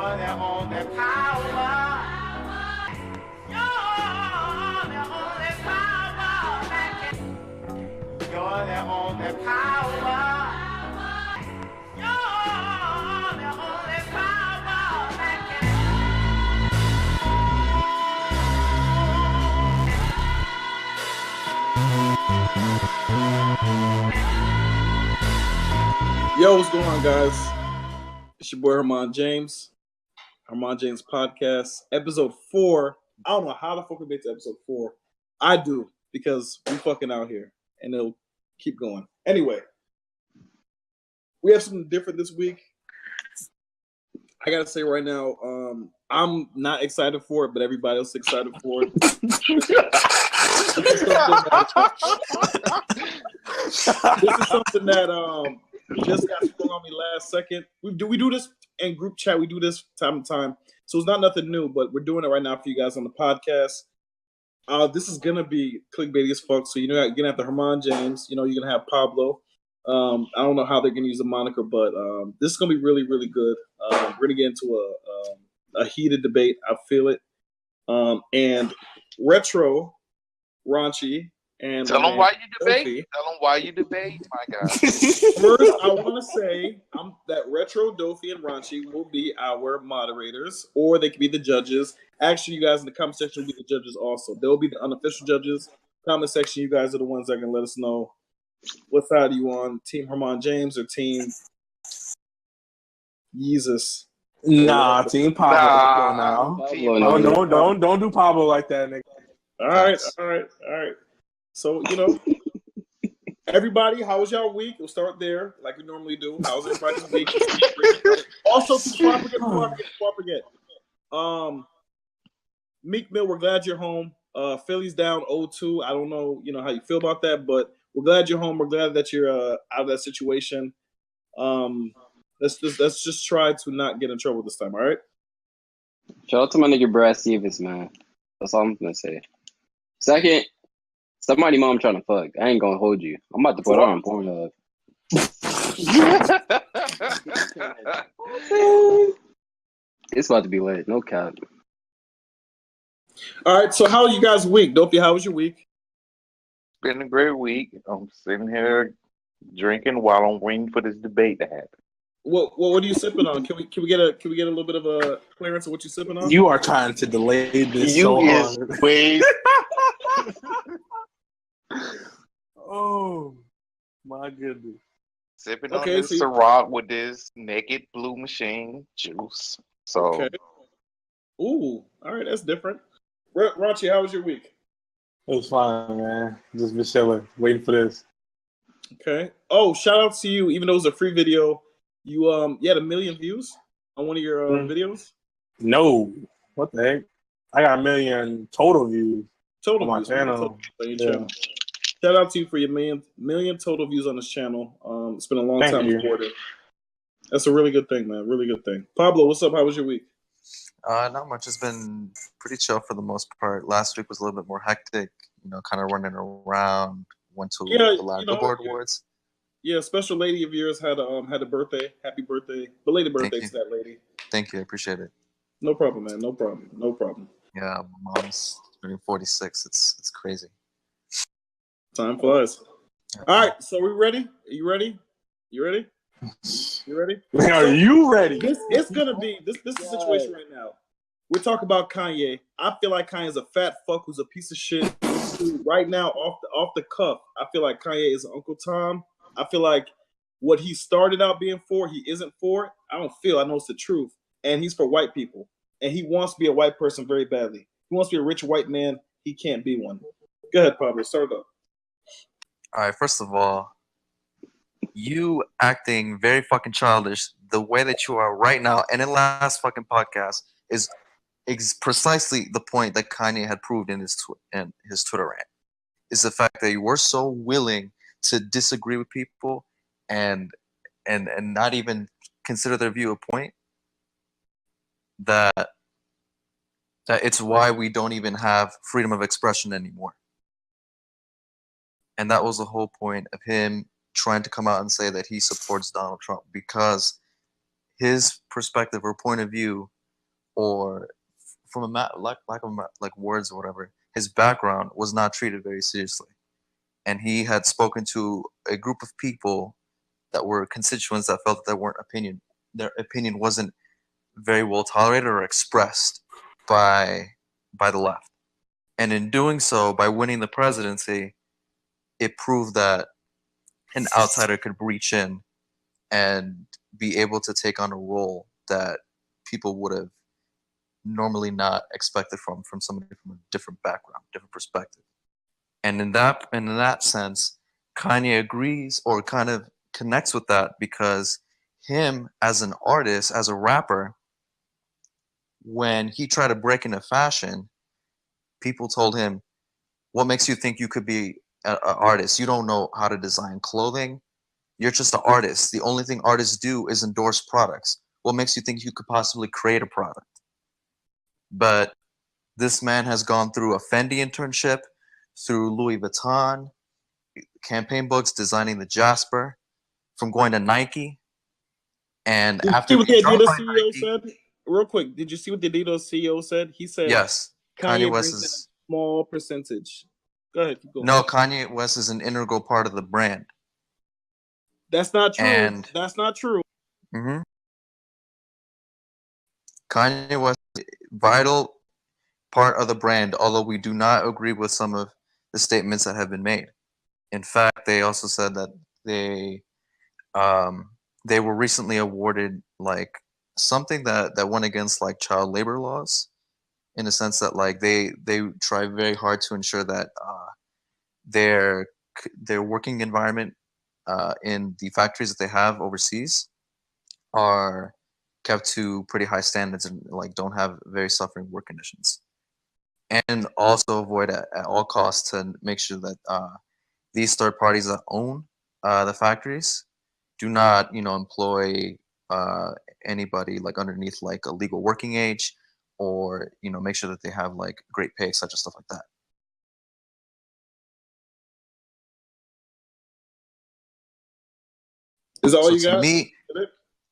the only power. You're the only power that can. You're the only power. You're the only power that can. Yo, what's going on, guys? It's your boy Hermon James. Hermon James Podcast, episode 4. I don't know how the fuck we made to episode 4. I do, because we fucking out here, and it'll keep going. Anyway, we have something different this week. I gotta say right now, I'm not excited for it, but everybody else is excited for it. This is something that just got sprung on me last second. We do this in group chat. We do this time to time, so it's not nothing new. But we're doing it right now for you guys on the podcast. This is gonna be clickbaity as fuck. So you're gonna have the Hermon James. You're gonna have Pablo. I don't know how they're gonna use the moniker, but this is gonna be really, really good. We're gonna get into a heated debate. I feel it. And retro, raunchy. And Tell them why you debate. Tell them why you debate, my guy. First, I want to say that Retro, Dofi, and Ranchi will be our moderators, or they could be the judges. Actually, you guys in the comment section will be the judges also. They'll be the unofficial judges. Comment section, you guys are the ones that can let us know what side are you on, Team Hermon James or Team Jesus. Nah, Team Pablo. Don't do Pablo like that, nigga. All right. So, everybody, how was y'all week? We'll start there, like we normally do. How's everybody's week? Also, before I forget, Meek Mill, we're glad you're home. Philly's down 0-2. I don't know, how you feel about that, but we're glad you're home. We're glad that you're out of that situation. Let's just try to not get in trouble this time, all right? Shout out to my nigga Brad Stevens, man. That's all I'm gonna say. Second, somebody mom trying to fuck. I ain't gonna hold you. I'm about to put her on Pornhub. It's about to be late. No cap. All right, so how are you guys' week? Dopey, how was your week? Been a great week. I'm sitting here drinking while I'm waiting for this debate to happen. What are you sipping on? Can we get a little bit of a clearance of what you're sipping on? You are trying to delay this so hard. Wait. Oh my goodness. Sipping on this Ciroc with this Naked Blue Machine juice. So okay. Ooh, all right, that's different. Ranchi, how was your week? It was fine, man. Just been chilling, waiting for this. Okay. Oh, shout out to you. Even though it was a free video, you had 1 million views on one of your videos. No, what the heck? I got 1 million total views. Total on my views channel. Channel. Shout out to you for your million total views on this channel. It's been a long time recorded. That's a really good thing, man. Really good thing. Pablo, what's up? How was your week? Not much. It's been pretty chill for the most part. Last week was a little bit more hectic. Kind of running around. Went to the live Billboard Awards. Yeah, special lady of yours had a birthday. Happy birthday. Belated birthday to that lady. Thank you. I appreciate it. No problem, man. No problem. Yeah, my mom's turning 46. It's crazy. Time flies. All right, so we ready? Are you ready? You ready? Are you ready? It's gonna be this is the situation right now. We're talking about Kanye. I feel like Kanye is a fat fuck who's a piece of shit. Right now, off the cuff, I feel like Kanye is Uncle Tom. I feel like what he started out being for, he isn't for. I know it's the truth. And he's for white people. And he wants to be a white person very badly. He wants to be a rich white man. He can't be one. Go ahead, Pablo. Start up. All right, first of all, you acting very fucking childish the way that you are right now and in last fucking podcast is precisely the point that Kanye had proved in his Twitter rant. Is the fact that you were so willing to disagree with people and not even consider their view a point that it's why we don't even have freedom of expression anymore. And that was the whole point of him trying to come out and say that he supports Donald Trump, because his perspective or point of view, or from lack of like words or whatever, his background was not treated very seriously, and he had spoken to a group of people that were constituents that felt that their opinion wasn't very well tolerated or expressed by the left. And in doing so, by winning the presidency, it proved that an outsider could breach in and be able to take on a role that people would have normally not expected from somebody from a different background, different perspective. And in that sense, Kanye agrees or kind of connects with that, because him as an artist, as a rapper, when he tried to break into fashion, people told him, "What makes you think you could be an artist? You don't know how to design clothing. You're just an artist. The only thing artists do is endorse products. What makes you think you could possibly create a product?" But this man has gone through a Fendi internship, through Louis Vuitton, campaign books, designing the Jasper, from going to Nike. And Did you after see what the being dropped Adidas by CEO Nike, said? Real quick, did you see what the Adidas CEO said? He said yes, Kanye West brings in a is small percentage. Go ahead, keep going. no, Kanye West is an integral part of the brand. That's not true. And That's not true. mhm, Kanye West is a vital part of the brand, although we do not agree with some of the statements that have been made. In fact, they also said that um, they were recently awarded like something that went against like child labor laws, in the sense that like they try very hard to ensure that their their working environment in the factories that they have overseas are kept to pretty high standards, and like don't have very suffering work conditions, and also avoid at all costs to make sure that these third parties that own the factories do not, employ uh, anybody like underneath like a legal working age, or make sure that they have like great pay, such as stuff like that. Is that all So you to got? me,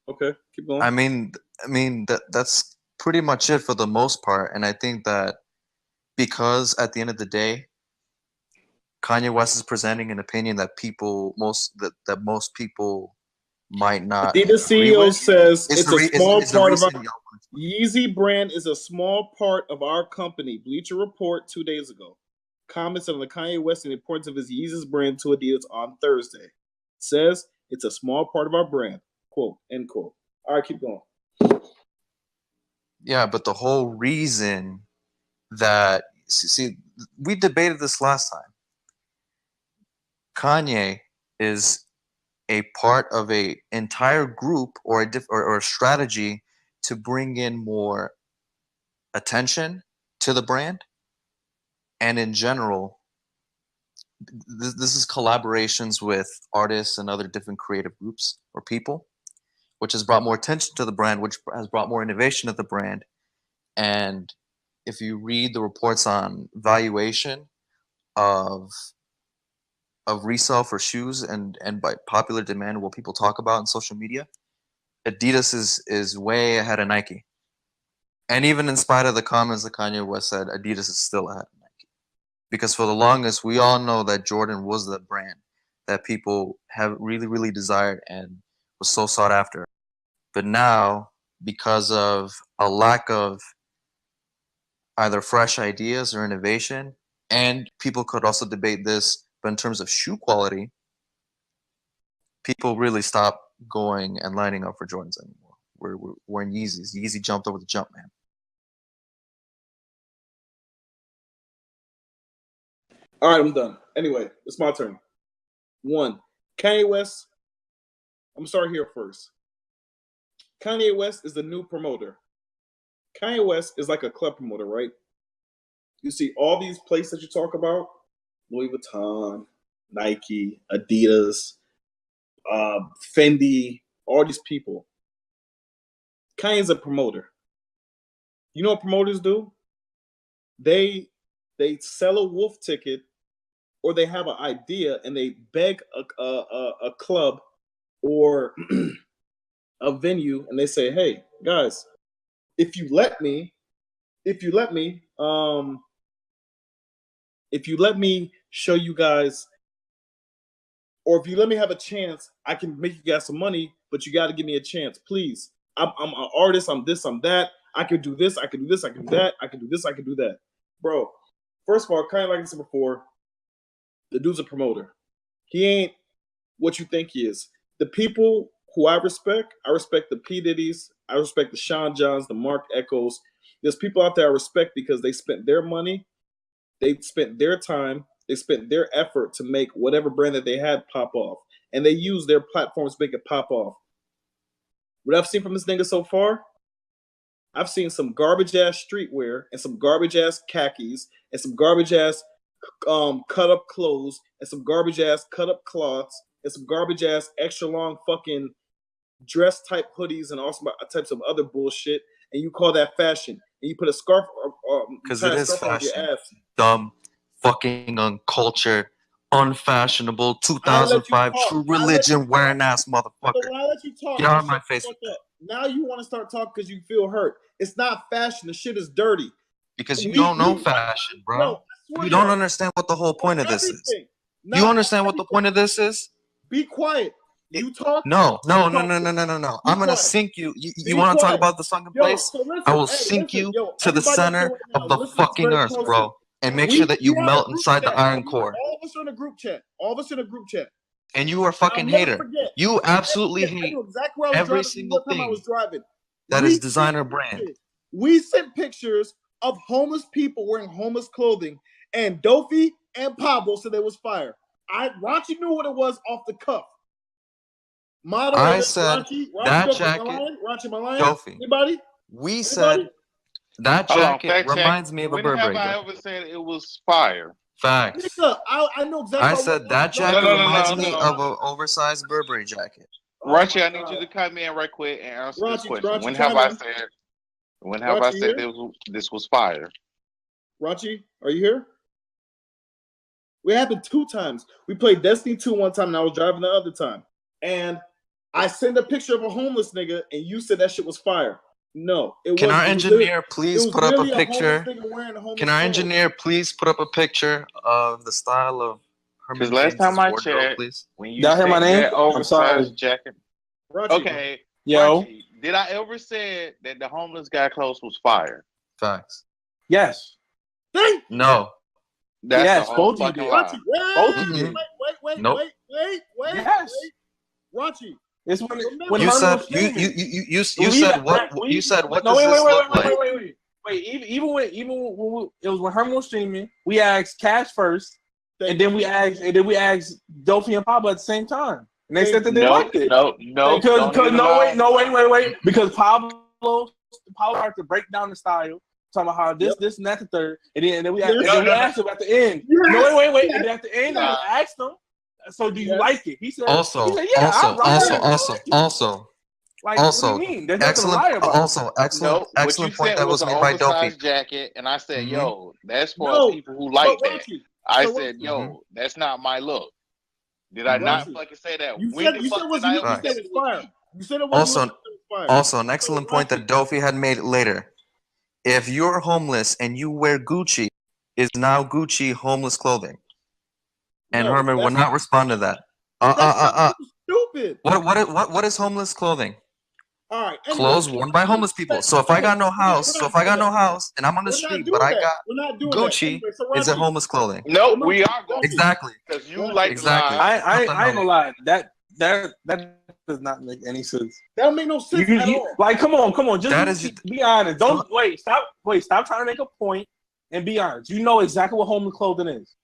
Okay, keep going. I mean that's pretty much it for the most part, and I think that because at the end of the day, Kanye West is presenting an opinion that most people might not Adidas agree CEO with. says Is it's the a re- small is the part of our reason y'all want to- Yeezy brand is a small part of our company. Bleacher Report 2 days ago comments on the Kanye West and the importance of his Yeezus brand to Adidas on Thursday. Says it's a small part of our brand. Quote, end quote. All right, keep going. Yeah, but the whole reason that see, we debated this last time. Kanye is a part of a entire group, or or a strategy to bring in more attention to the brand, and in general, this is collaborations with artists and other different creative groups or people, which has brought more attention to the brand, which has brought more innovation to the brand. And if you read the reports on valuation of resale for shoes, and by popular demand, what people talk about in social media, Adidas is way ahead of Nike. And even in spite of the comments that Kanye West said, Adidas is still ahead of Nike. Because for the longest, we all know that Jordan was the brand that people have really, really desired and was so sought after. But now, because of a lack of either fresh ideas or innovation, and people could also debate this, but in terms of shoe quality, people really stopped going and lining up for Jordans anymore. We're wearing Yeezys. Yeezy jumped over the jump, man. All right, I'm done. Anyway, it's my turn. One, Kanye West. I'm sorry here first. Kanye West is the new promoter. Kanye West is like a club promoter, right? You see all these places that you talk about, Louis Vuitton, Nike, Adidas, Fendi, all these people. Kanye's a promoter. You know what promoters do? They sell a wolf ticket, or they have an idea and they beg a club or a venue and they say, "Hey guys, if you let me show you guys, or if you let me have a chance, I can make you guys some money, but you got to give me a chance, please. I'm an artist. I'm this. I'm that. I can do this. I can do this. I can do that. I can do this. I can do that, bro." First of all, kind of like I said before, the dude's a promoter. He ain't what you think he is. The people who I respect the P. Diddy's, I respect the Sean Johns, the Mark Echoes. There's people out there I respect because they spent their money, they spent their time, they spent their effort to make whatever brand that they had pop off. And they use their platforms to make it pop off. What I've seen from this nigga so far, I've seen some garbage ass streetwear and some garbage ass khakis and some garbage ass cut up clothes and some garbage ass cut up cloths and some garbage ass extra long fucking dress type hoodies and all some types of other bullshit, and you call that fashion, and you put a scarf because it is fashion. On your ass. Dumb, fucking uncultured, unfashionable, 2005 true religion wearing ass motherfucker. So when I let you talk, get out of my face. Now you want to start talking because you feel hurt. It's not fashion. The shit is dirty. Because you don't know fashion, bro. No, you don't understand what the whole point of this is. You understand what the point of this is? Be quiet. You talk. No. I'm gonna sink you. You want to talk about the sunken place? I will sink you to the center of the fucking earth, bro, and make sure that you melt inside the iron core. All of us are in a group chat. And you are a fucking hater. You absolutely hate every single thing that is designer brand. We sent pictures of homeless people wearing homeless clothing, and Dofi and Pablo said it was fire. Rachi knew what it was off the cuff. I said that jacket, Dofi. Anybody? We said that jacket reminds me of a Burberry jacket. I ever said it was fire? Facts. I know exactly. I said that jacket reminds me of an oversized Burberry jacket. Rachi, I need you to come in right quick and answer this question. When have I said this was fire? Rachi, are you here? We happened 2 times. We played Destiny 2 one time, and I was driving the other time. And I sent a picture of a homeless nigga, and you said that shit was fire. No, it wasn't. Can our engineer please put up a picture? Can our engineer please put up a picture of the style of Hermon? Because last time I checked, when you hear my name? That oversized jacket. Okay. Yo. Rachi, did I ever say that the homeless guy clothes was fire? Facts. Yes. No. That's yes, both you did. Rachi, wait. Nope. Wait. Yes. Rachi. It's when you said you said what you said what does this look like? Wait, even when it was when Hermon was streaming, we asked Cash first, and then we asked Dolphy and Pablo at the same time, and they said that they liked it. No. Wait, because Pablo had to break down the style, talking about how this and that the third, and then we asked him at the end. Wait, and then at the end we asked him. So do you like it? He said. Also. Like, what do you mean? There's nothing to lie about. Excellent point that was made by Dofi. Jacket, and I said, "Yo, that's for people who like that." I said, "Yo, that's not my look." Did I not fucking say that? You said it was fire. You said it was fire. Also, an excellent point that Dofi had made later. If you're homeless and you wear Gucci, is now Gucci homeless clothing? And Hermon would not respond to that. Stupid. What is homeless clothing? All right. Clothes worn by homeless people. So if I got no house, and I'm on the street, but I got Gucci, is it homeless clothing? No, we are going exactly. Because you like exactly. I ain't gonna lie. That does not make any sense. That don't make no sense at all. Like, come on. Just be honest. Don't wait. Stop trying to make a point and be honest. You know exactly what homeless clothing is.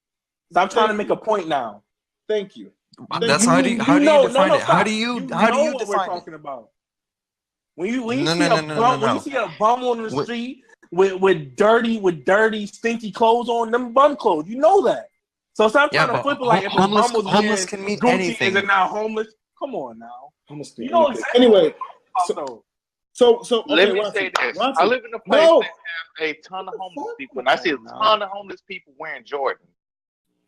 Stop trying to make a point now. Thank you. That's how do you define it? How do you define what we're talking about? When you see a bum on the street with dirty, stinky clothes on, them bum clothes, you know that. So stop trying to flip it like if a bum was homeless can mean Gucci, anything. is it now homeless? Come on now. You know exactly. Anyway, so let me say this. I live in a place that has a ton of homeless people, and I see a ton of homeless people wearing Jordan.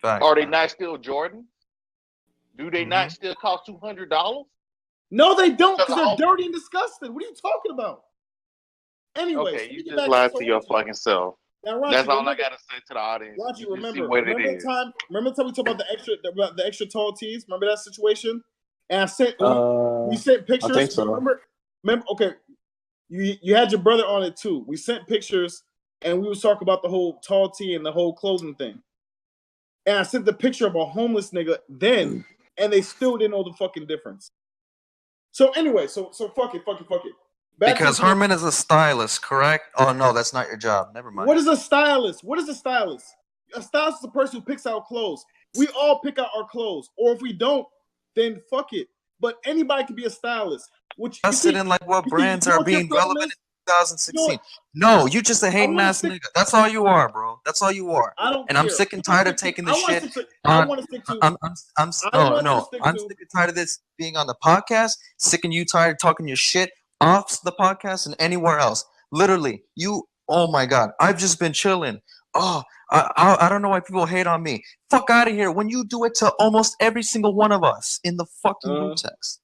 Fact. Are they not still Jordan? Do they not still cost $200? No, they don't, because they're dirty and disgusting. What are you talking about? Anyway, okay, you just lied to your fucking self. Now, Rachi, that's all I gotta say to the audience. Rachi, remember the time we talked about the extra tall tees? Remember that situation? And I sent we sent pictures. I think so. Remember? Okay, you had your brother on it too. We sent pictures, and we was talking about the whole tall tee and the whole clothing thing. And I sent the picture of a homeless nigga then, and they still didn't know the fucking difference. So anyway, so fuck it. Because Hermon is a stylist, correct? Oh no, that's not your job. Never mind. What is a stylist? A stylist is the person who picks out clothes. We all pick out our clothes, or if we don't, then fuck it. But anybody can be a stylist. Which in like what brands are being relevant in 2016. No, you just a hating ass nigga. That's all you are, bro. That's all you are. I'm sick and tired of taking this shit. I'm sick and tired of this being on the podcast. Sick and you tired of talking your shit off the podcast and anywhere else. Literally, oh my god, I've just been chilling. Oh, I don't know why people hate on me. Fuck out of here when you do it to almost every single one of us in the fucking group text.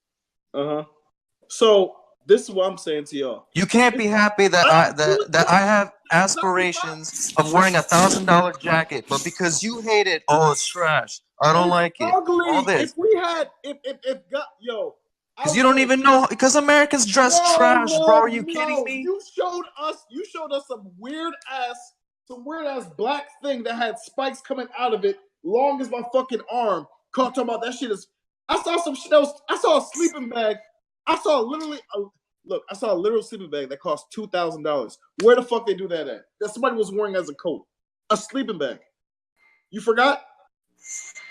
So this is what I'm saying to y'all. You can't be happy that I have aspirations of wearing $1,000 jacket, but because you hate it, oh, it's trash. I don't like it. Ugly. All this. If we had, if God, yo. Because you don't even know. Because Americans dress trash, bro. Are you kidding me? You showed us some weird ass black thing that had spikes coming out of it, long as my fucking arm. Talking about that shit is. I saw some shit. I saw a sleeping bag. I saw a literal sleeping bag that cost $2,000. Where the fuck they do that at? That somebody was wearing as a coat. A sleeping bag. You forgot?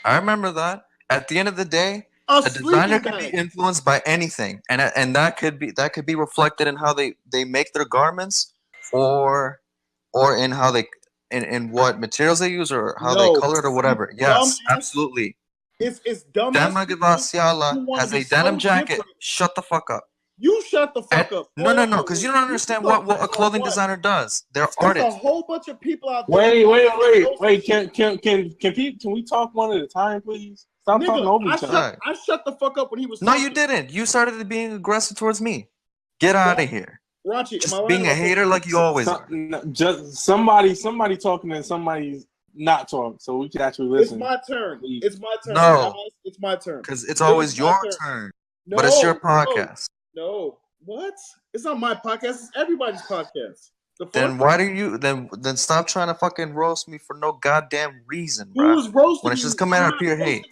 I remember that. At the end of the day, a designer could be influenced by anything, and that could be reflected in how they make their garments, or in how they in what materials they use, or how they color it, or whatever. Yes, absolutely. It's dumb. Dama Gavasiala has a denim jacket. Different. Shut the fuck up. You shut the fuck up. No, because you don't understand what a clothing designer does. They're artists. There's a whole bunch of people out there. Wait. Can we talk one at a time, please? Stop talking over each other. I shut the fuck up when he was talking. No, you didn't. You started being aggressive towards me. Get out of here. Rachi, just being a hater like you always are. Just somebody talking and somebody's not talking, so we can actually listen. It's my turn. It's my turn. No, it's my turn. Because it's always your turn. No, but it's your podcast. No, what? It's not my podcast. It's everybody's podcast. Then why do you then stop trying to fucking roast me for no goddamn reason, bro? Who's roasting when it's just coming out of pure hate?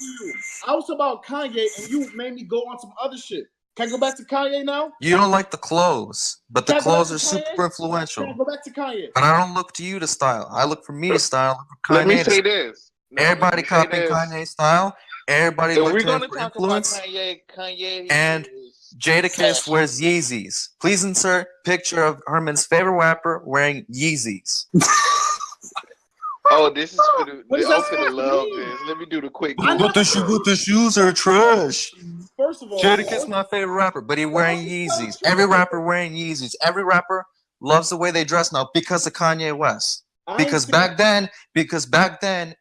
I was about Kanye, and you made me go on some other shit. Can I go back to Kanye now? You don't like the clothes, but the clothes are super influential. Can I go back to Kanye? But I don't look to you to style. I look for me to style. Let me say this. Everybody copying Kanye's style. Everybody looking for influence. About Kanye and Jadakiss wears Yeezys. Please insert picture of Hermon's favorite rapper wearing Yeezys. Oh, this is for the love this. Let me do the quick. But the shoes are trash. First of all, Jadakiss my favorite rapper, but he wearing Yeezys. Every rapper wearing Yeezys. Every rapper loves the way they dress now because of Kanye West. Because back then,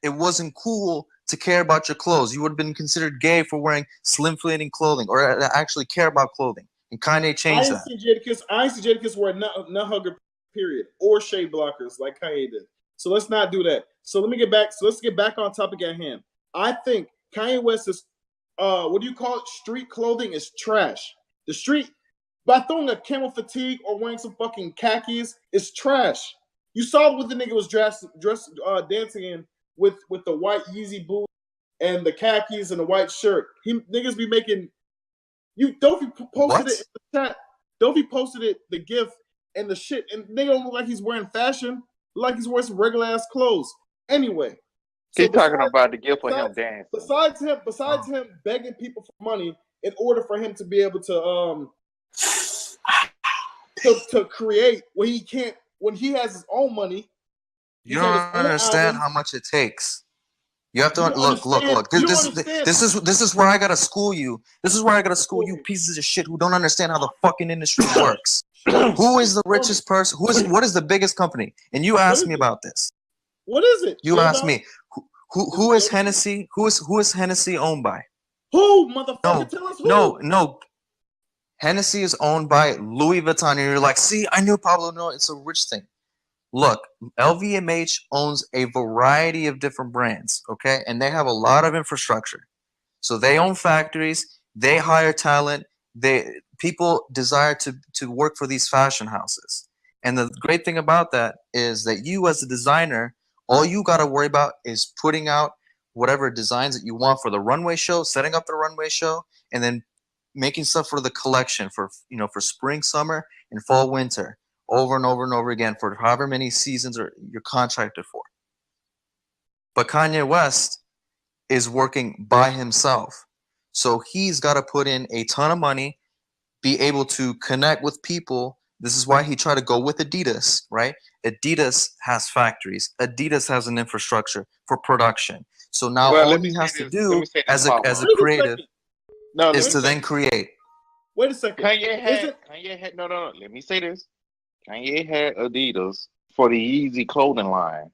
it wasn't cool to care about your clothes. You would have been considered gay for wearing slim-fitting clothing or actually care about clothing. And Kanye changed that. I ain't see Jadakiss wear nut hugger, period, or shade blockers like Kanye did. So let's not do that. So let me get back. So let's get back on topic at hand. I think Kanye West is, what do you call it? Street clothing is trash. The street, by throwing a camel fatigue or wearing some fucking khakis, is trash. You saw what the nigga was dressed dancing in with the white Yeezy boots and the khakis and the white shirt. Niggas be making. Dofi posted it in the chat. Dofi posted it, the GIF and the shit, and nigga don't look like he's wearing fashion. Like he's wearing some regular ass clothes. Anyway, he's talking about the GIF of him dancing. Besides him begging people for money in order for him to be able to to create when he can't. When he has his own money, you don't understand how much it takes. You have to look. This is where I gotta school you. This is where I gotta school you pieces of shit who don't understand how the fucking industry works. Who is the richest person? What is the biggest company? And you asked me about this. What is it? You asked me who is Hennessy? Who is Hennessy owned by? Who, motherfucker? Tell us who. No. Hennessy is owned by Louis Vuitton, and you're like, see, I knew Pablo. No, it's a rich thing. Look, LVMH owns a variety of different brands, okay? And they have a lot of infrastructure. So they own factories, they hire talent, people desire to work for these fashion houses. And the great thing about that is that you as a designer, all you got to worry about is putting out whatever designs that you want for the runway show, setting up the runway show, and then making stuff for the collection for for spring, summer, and fall, winter, over and over and over again for however many seasons you're contracted for. But Kanye West is working by himself. So he's got to put in a ton of money, be able to connect with people. This is why he tried to go with Adidas, right? Adidas has factories. Adidas has an infrastructure for production. So now all he has to do as a creative is to then create. Wait a second. Kanye had no. Let me say this. Kanye had Adidas for the Yeezy clothing line.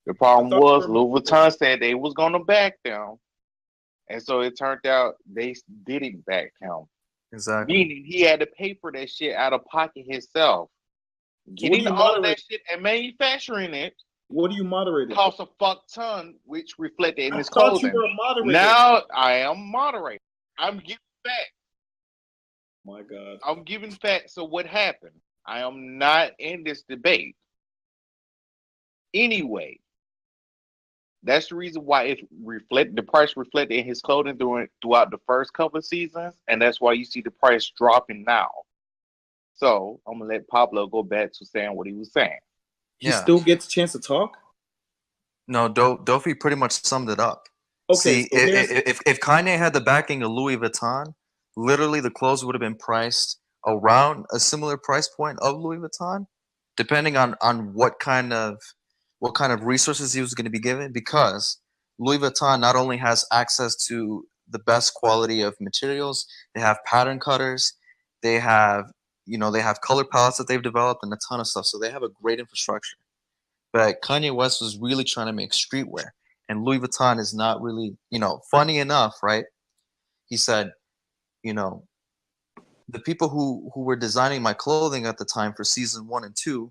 The problem was Louis Vuitton said they was gonna back them, and so it turned out they didn't back him. Exactly. Meaning he had to pay for that shit out of pocket himself. Getting all of that shit and manufacturing it. What do you moderate? Cost a fuck ton, which reflected in his clothing. You were a moderator. Now I am moderator. I'm giving facts. My God. I'm giving facts of what happened. I am not in this debate. Anyway, that's the reason why the price reflected in his clothing throughout the first couple of seasons, and that's why you see the price dropping now. So I'm gonna let Pablo go back to saying what he was saying. He still gets a chance to talk? No, Dofi pretty much summed it up. Okay. See, if Kanye had the backing of Louis Vuitton, literally the clothes would have been priced around a similar price point of Louis Vuitton, depending on what kind of resources he was going to be given, because Louis Vuitton not only has access to the best quality of materials, they have pattern cutters, they have color palettes that they've developed and a ton of stuff. So they have a great infrastructure. But Kanye West was really trying to make streetwear, and Louis Vuitton is not really, funny enough, right? He said, the people who were designing my clothing at the time for season 1 and 2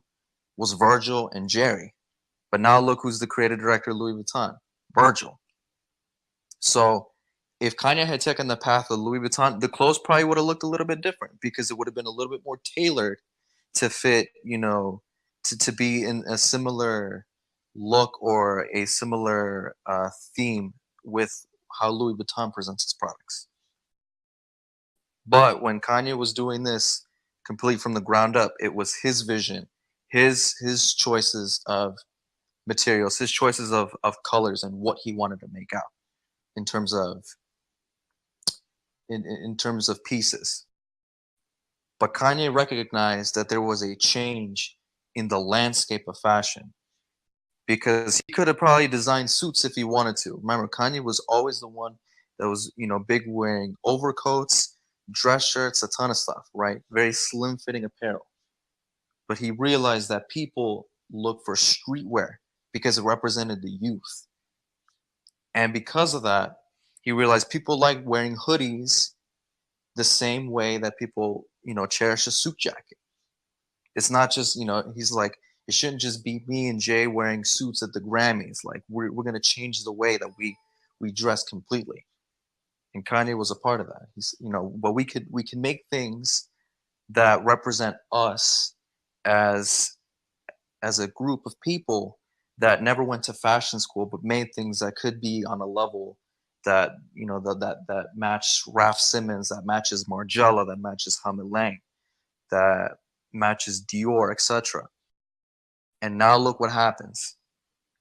was Virgil and Jerry. But now look who's the creative director of Louis Vuitton, Virgil. So if Kanye had taken the path of Louis Vuitton, the clothes probably would have looked a little bit different because it would have been a little bit more tailored to fit, to be in a similar look or a similar theme with how Louis Vuitton presents its products. But when Kanye was doing this complete from the ground up, it was his vision, his choices of materials, his choices of colors and what he wanted to make out in terms of pieces. But Kanye recognized that there was a change in the landscape of fashion, because he could have probably designed suits if he wanted to. Remember, Kanye was always the one that was, big, wearing overcoats, dress shirts, a ton of stuff, right? Very slim fitting apparel. But he realized that people look for streetwear because it represented the youth. And because of that, he realized people like wearing hoodies the same way that people, cherish a suit jacket. It's not just, he's like, it shouldn't just be me and Jay wearing suits at the Grammys. Like, we're going to change the way that we dress completely. And Kanye was a part of that. He's, but we can make things that represent us as a group of people that never went to fashion school, but made things that could be on a level that, that match Raf Simons, that matches Margiela, that matches Hamid Lang, that matches Dior, etc. And now look what happens.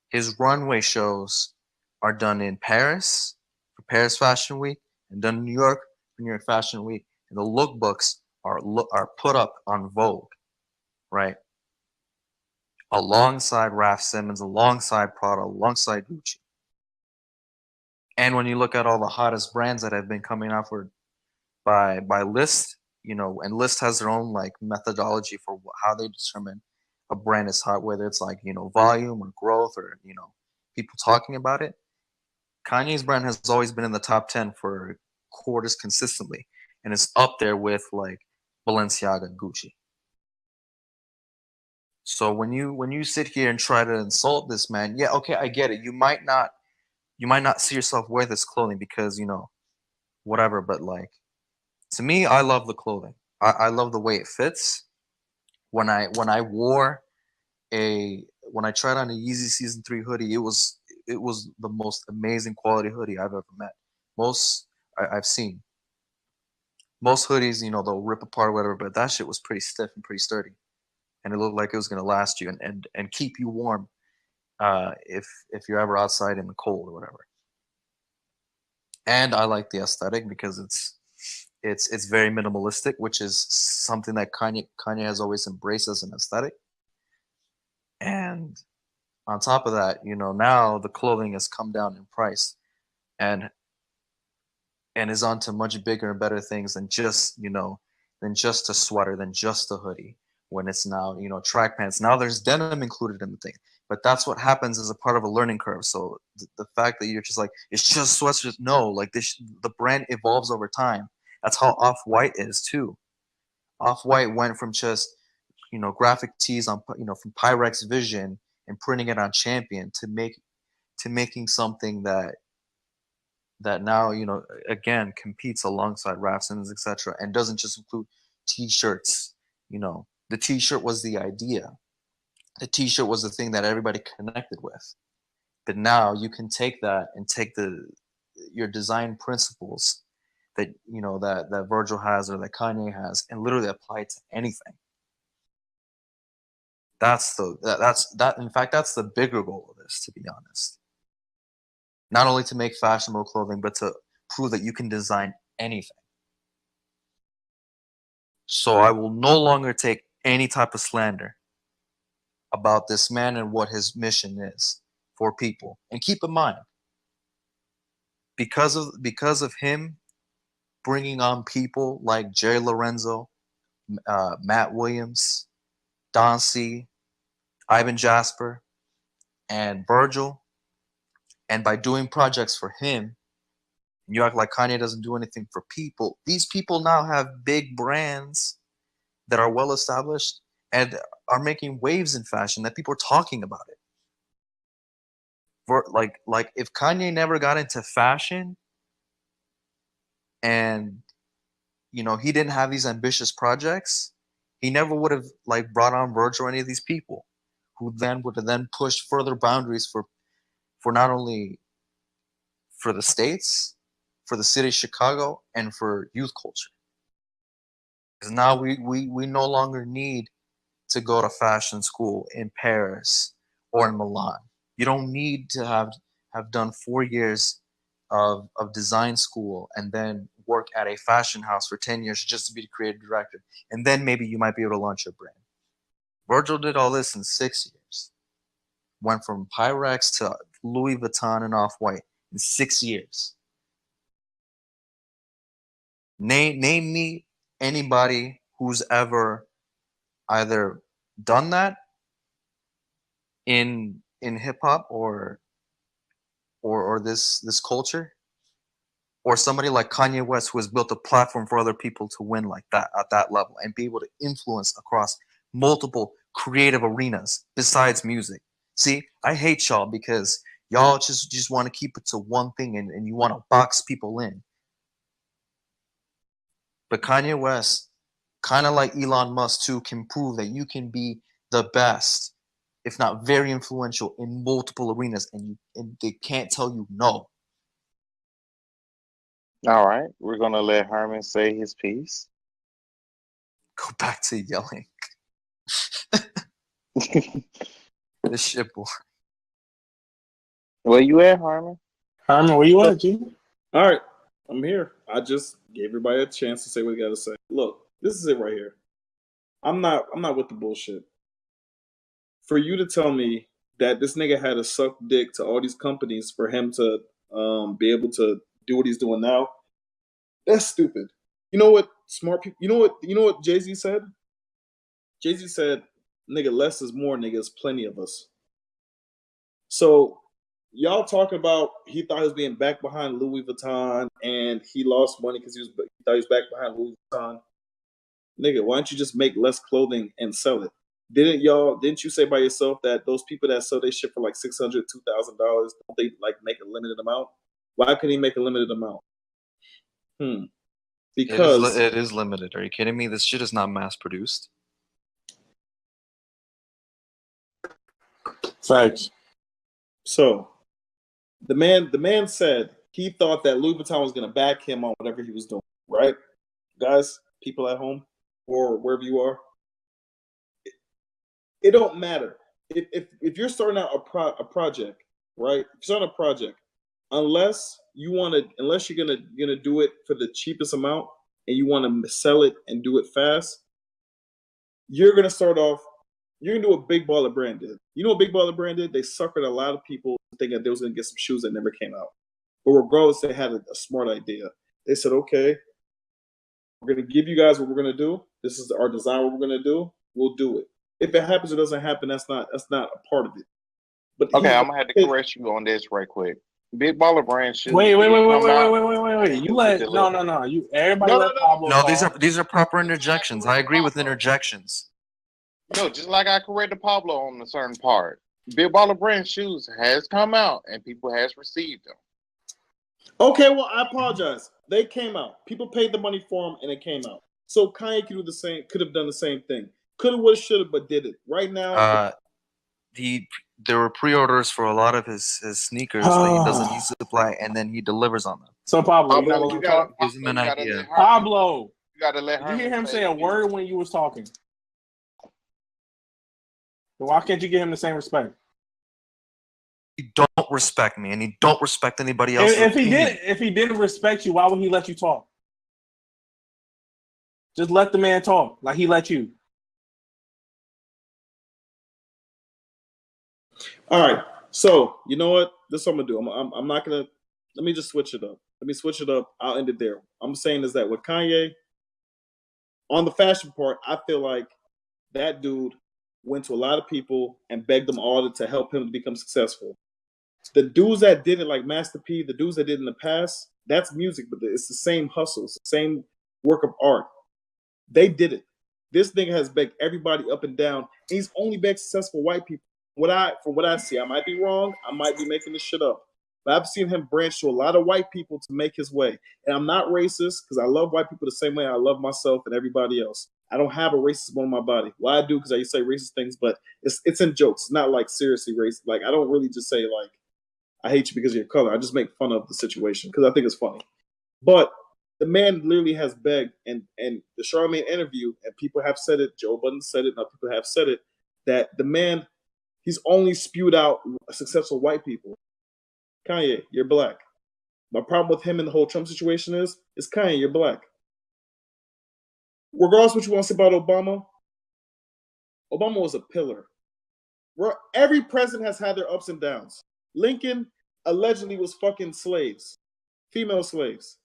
His runway shows are done in Paris for Paris Fashion Week, and done in New York for New York Fashion Week. And the lookbooks are put up on Vogue, right? Alongside Raf Simons, alongside Prada, alongside Gucci. And when you look at all the hottest brands that have been coming out by List, and List has their own like methodology for how they determine a brand is hot, whether it's like, volume or growth or, people talking about it. Kanye's brand has always been in the top 10 for quarters consistently. And it's up there with like Balenciaga, and Gucci. So when you sit here and try to insult this man, yeah, okay, I get it. You might not see yourself wear this clothing because whatever. But like, to me, I love the clothing. I love the way it fits. When I wore when I tried on a Yeezy Season 3 hoodie, it was the most amazing quality hoodie I've ever met. Most I've seen. Most hoodies, they'll rip apart or whatever, but that shit was pretty stiff and pretty sturdy, and it looked like it was gonna last you and keep you warm, if you're ever outside in the cold or whatever. And I like the aesthetic because it's very minimalistic, which is something that Kanye has always embraced as an aesthetic. And on top of that, now the clothing has come down in price and is onto much bigger and better things than just a sweater, than just a hoodie. When it's now, track pants. Now there's denim included in the thing. But that's what happens as a part of a learning curve. So the fact that you're just like, it's just sweatshirts, no, like the brand evolves over time. That's how Off-White is too. Off-White went from just, graphic tees on, from Pyrex Vision and printing it on Champion to making something that now, again, competes alongside Raf Simons, etc., and doesn't just include t-shirts. The t-shirt was the idea. The t-shirt was the thing that everybody connected with. But now you can take that and take your design principles that that Virgil has or that Kanye has and literally apply it to anything. In fact, that's the bigger goal of this, to be honest. Not only to make fashionable clothing, but to prove that you can design anything. So I will no longer take any type of slander about this man and what his mission is for people. And keep in mind, because of him bringing on people like Jerry Lorenzo, Matt Williams, Don C, Ivan Jasper, and Virgil, and by doing projects for him, you act like Kanye doesn't do anything for people. These people now have big brands that are well established and are making waves in fashion that people are talking about it. Like if Kanye never got into fashion and he didn't have these ambitious projects, he never would have brought on Virgil or any of these people who then would have pushed further boundaries for not only for the States, for the city of Chicago, and for youth culture. Because now we no longer need to go to fashion school in Paris or in Milan. You don't need to have done 4 years of design school and then work at a fashion house for 10 years just to be the creative director. And then maybe you might be able to launch your brand. Virgil did all this in 6 years. Went from Pyrex to Louis Vuitton and Off-White in 6 years. Name me anybody who's ever either done that in hip hop or this culture, or somebody like Kanye West who has built a platform for other people to win like that at that level and be able to influence across multiple creative arenas besides music. See, I hate y'all because y'all just want to keep it to one thing and you want to box people in. But Kanye West, kind of like Elon Musk too, can prove that you can be the best, if not very influential, in multiple arenas, and they can't tell you no. All right, we're gonna let Hermon say his piece. Go back to yelling. This shit boy. Where you at, Hermon? Hermon, where you at, G? All right, I'm here. I just gave everybody a chance to say what they got to say. Look, this is it right here. I'm not with the bullshit. For you to tell me that this nigga had to suck dick to all these companies for him to be able to do what he's doing now, that's stupid. You know what smart people? You know what Jay-Z said? Jay-Z said, "Nigga, less is more. Nigga, it's plenty of us." So y'all talking about he thought he was being back behind Louis Vuitton and he lost money because he thought he was back behind Louis Vuitton. nigga, why don't you just make less clothing and sell it? Didn't you say by yourself that those people that sell their shit for like $600, $2,000, don't they like make a limited amount? Why couldn't he make a limited amount? Because it is limited. Are you kidding me? This shit is not mass produced. Facts. So the man said he thought that Louis Vuitton was gonna back him on whatever he was doing, right? Guys, people at home or wherever you are, it don't matter. If you're starting out a project, right? If you're starting a project, unless you're gonna do it for the cheapest amount and you want to sell it and do it fast, you're gonna start off. You're gonna do what Big Baller Brand did. You know what Big Baller Brand did? They suckered a lot of people thinking that they was gonna get some shoes that never came out. But regardless, they had a smart idea. They said, okay, we're gonna give you guys what we're gonna do. This is our design. What we're gonna do. We'll do it. If it happens or doesn't happen, that's not a part of it. But okay, I'm gonna have to correct you on this right quick. Big Baller Brand shoes. Wait. You let no. You everybody let Pablo. No, these are proper interjections. I agree with interjections. No, just like I corrected Pablo on a certain part. Big Baller Brand shoes has come out and people has received them. Okay, well, I apologize. They came out. People paid the money for them, and it came out. So Kanye could have done the same thing. Could have, would have, should have, but did it. Right now, there were pre-orders for a lot of his sneakers that he doesn't use supply, and then he delivers on them. So Pablo, gives him an idea. Pablo, you gotta let Did you hear him say a word when you was talking? So why can't you give him the same respect? He don't respect me, and he don't respect anybody else. If he didn't respect you, why would he let you talk? Just let the man talk, like he let you. all right. So you know what? This is what I'm gonna do. I'm not gonna. Let me just switch it up. I'll end it there. I'm saying is that with Kanye, on the fashion part, I feel like that dude went to a lot of people and begged them all to help him to become successful. The dudes that did it, like Master P, the dudes that did it in the past, that's music, but it's the same hustle, it's the same work of art. They did it. This nigga has begged everybody up and down. And he's only begged successful white people. From what I see, I might be wrong. I might be making this shit up. But I've seen him branch to a lot of white people to make his way. And I'm not racist because I love white people the same way I love myself and everybody else. I don't have a racist bone in my body. Well, I do because I used to say racist things, but it's in jokes. It's not like seriously racist. Like, I don't really just say, like, I hate you because of your color. I just make fun of the situation because I think it's funny. But the man literally has begged, and the Charlamagne interview, and people have said it, Joe Budden said it, and other people have said it, that the man, he's only spewed out successful white people. Kanye, you're black. My problem with him and the whole Trump situation is Kanye, you're black. Regardless of what you want to say about Obama was a pillar. Every president has had their ups and downs. Lincoln allegedly was fucking slaves, female slaves.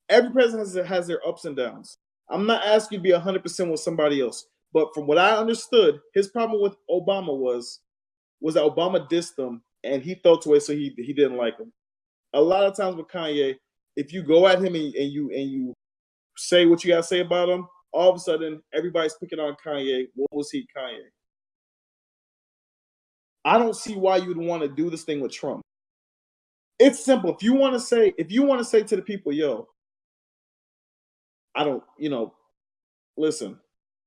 Every president has their ups and downs. I'm not asking you to be 100% with somebody else, but from what I understood, his problem with Obama was that Obama dissed him and he felt away, so he didn't like him. A lot of times with Kanye, if you go at him and you say what you gotta say about him, all of a sudden everybody's picking on Kanye. What was he, Kanye? I don't see why you'd want to do this thing with Trump. It's simple. If you want to say to the people, yo, I don't, listen,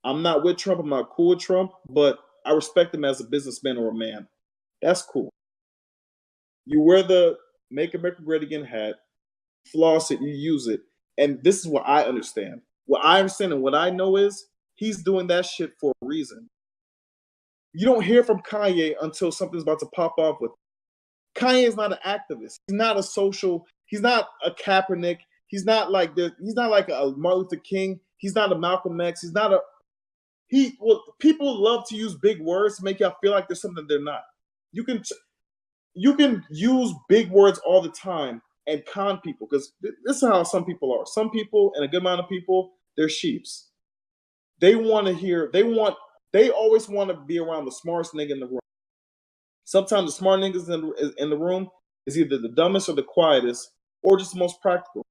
I'm not with Trump, I'm not cool with Trump, but I respect him as a businessman or a man. That's cool. You wear the Make America Great Again hat, floss it, you use it. And this is what I understand. What I understand and what I know is he's doing that shit for a reason. You don't hear from Kanye until something's about to pop off with him. Kanye is not an activist. He's not a social. He's not a Kaepernick. He's not like a Martin Luther King. He's not a Malcolm X. He's not a. People love to use big words to make y'all feel like there's something they're not. You can use big words all the time and con people because this is how some people are. Some people and a good amount of people, they're sheeps. They want to hear. They always want to be around the smartest nigga in the room. Sometimes the smart niggas in the room is either the dumbest or the quietest or just the most practical.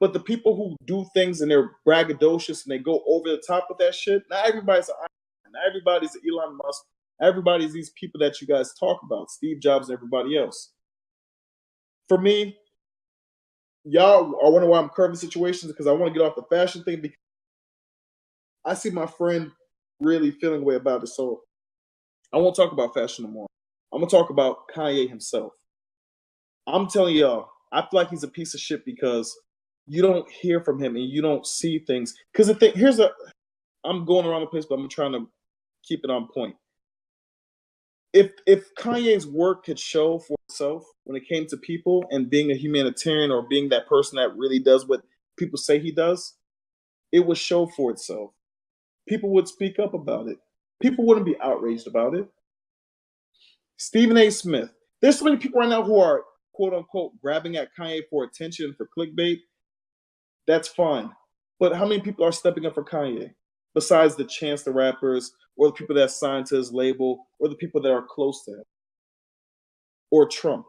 But the people who do things and they're braggadocious and they go over the top with that shit, not everybody's an Iron Man, not everybody's an Elon Musk, everybody's these people that you guys talk about, Steve Jobs and everybody else. For me, y'all are wondering why I'm curving situations because I want to get off the fashion thing because I see my friend really feeling a way about it. So I won't talk about fashion no more. I'm going to talk about Kanye himself. I'm telling y'all, I feel like he's a piece of shit because you don't hear from him and you don't see things. Because the thing, I'm going around the place, but I'm trying to keep it on point. If Kanye's work could show for itself when it came to people and being a humanitarian or being that person that really does what people say he does, it would show for itself. People would speak up about it. People wouldn't be outraged about it. Stephen A. Smith. There's so many people right now who are, quote unquote, grabbing at Kanye for attention, for clickbait. That's fine. But how many people are stepping up for Kanye? Besides the Chance the Rappers, or the people that signed to his label, or the people that are close to him. Or Trump.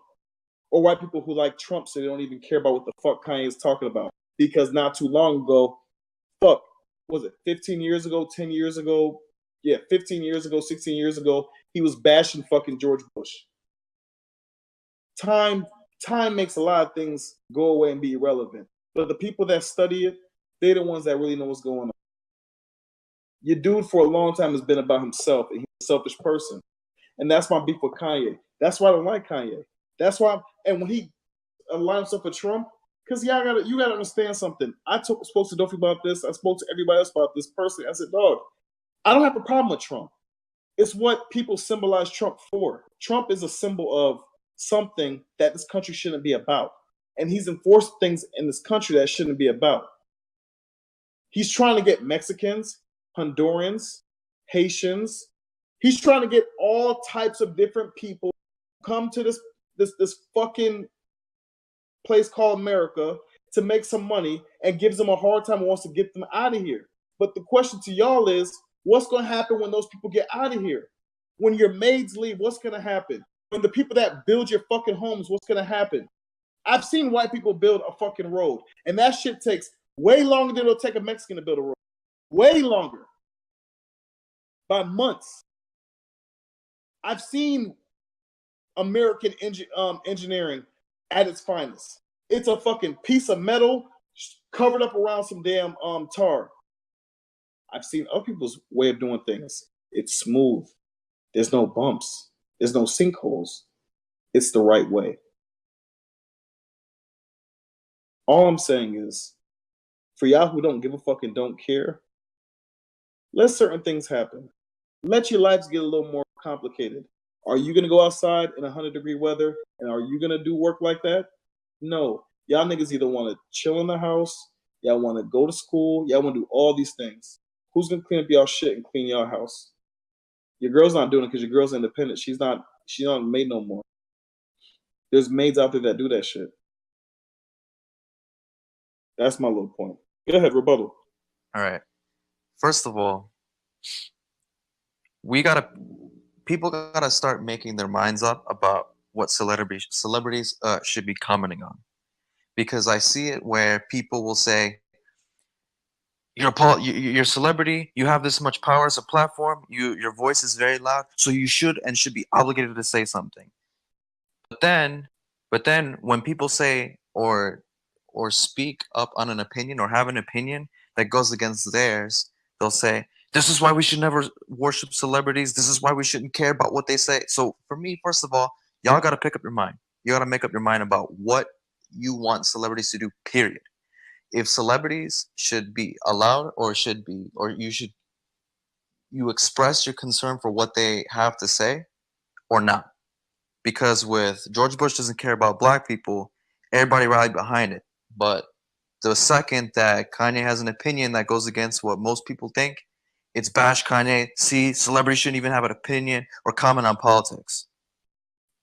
Or white people who like Trump so they don't even care about what the fuck Kanye is talking about. Because not too long ago, was it 15 years ago, 10 years ago? Yeah, 15 years ago, 16 years ago, he was bashing fucking George Bush. Time makes a lot of things go away and be irrelevant. But the people that study it, they're the ones that really know what's going on. Your dude for a long time has been about himself, and he's a selfish person. And that's my beef with Kanye. That's why I don't like Kanye. That's why, and when he aligned himself with Trump, because you gotta understand something. I spoke to Duffy about this. I spoke to everybody else about this personally. I said, dog, I don't have a problem with Trump. It's what people symbolize Trump for. Trump is a symbol of something that this country shouldn't be about. And he's enforced things in this country that shouldn't be about. He's trying to get Mexicans, Hondurans, Haitians. He's trying to get all types of different people come to this fucking place called America to make some money and gives them a hard time and wants to get them out of here. But the question to y'all is, what's going to happen when those people get out of here? When your maids leave, what's going to happen? When the people that build your fucking homes, what's going to happen? I've seen white people build a fucking road, and that shit takes way longer than it'll take a Mexican to build a road. Way longer. By months. I've seen American engineering at its finest. It's a fucking piece of metal covered up around some damn tar. I've seen other people's way of doing things. It's smooth. There's no bumps. There's no sinkholes. It's the right way. All I'm saying is, for y'all who don't give a fuck and don't care, let certain things happen. Let your lives get a little more complicated. Are you going to go outside in 100-degree weather and are you going to do work like that? No. Y'all niggas either want to chill in the house, y'all want to go to school, y'all want to do all these things. Who's going to clean up y'all shit and clean y'all house? Your girl's not doing it because your girl's independent. She's not a maid no more. There's maids out there that do that shit. That's my little point. Go ahead, rebuttal. All right. First of all, people gotta start making their minds up about what celebrities should be commenting on, because I see it where people will say, you're a celebrity, you have this much power as a platform, your voice is very loud, so you should be obligated to say something. But then when people say or speak up on an opinion or have an opinion that goes against theirs, they'll say, this is why we should never worship celebrities. This is why we shouldn't care about what they say. So for me, first of all, y'all got to pick up your mind. You got to make up your mind about what you want celebrities to do, period. If celebrities should be allowed you express your concern for what they have to say or not. Because with George Bush doesn't care about black people, everybody rallied behind it. But the second that Kanye has an opinion that goes against what most people think, it's bash Kanye. See, celebrities shouldn't even have an opinion or comment on politics.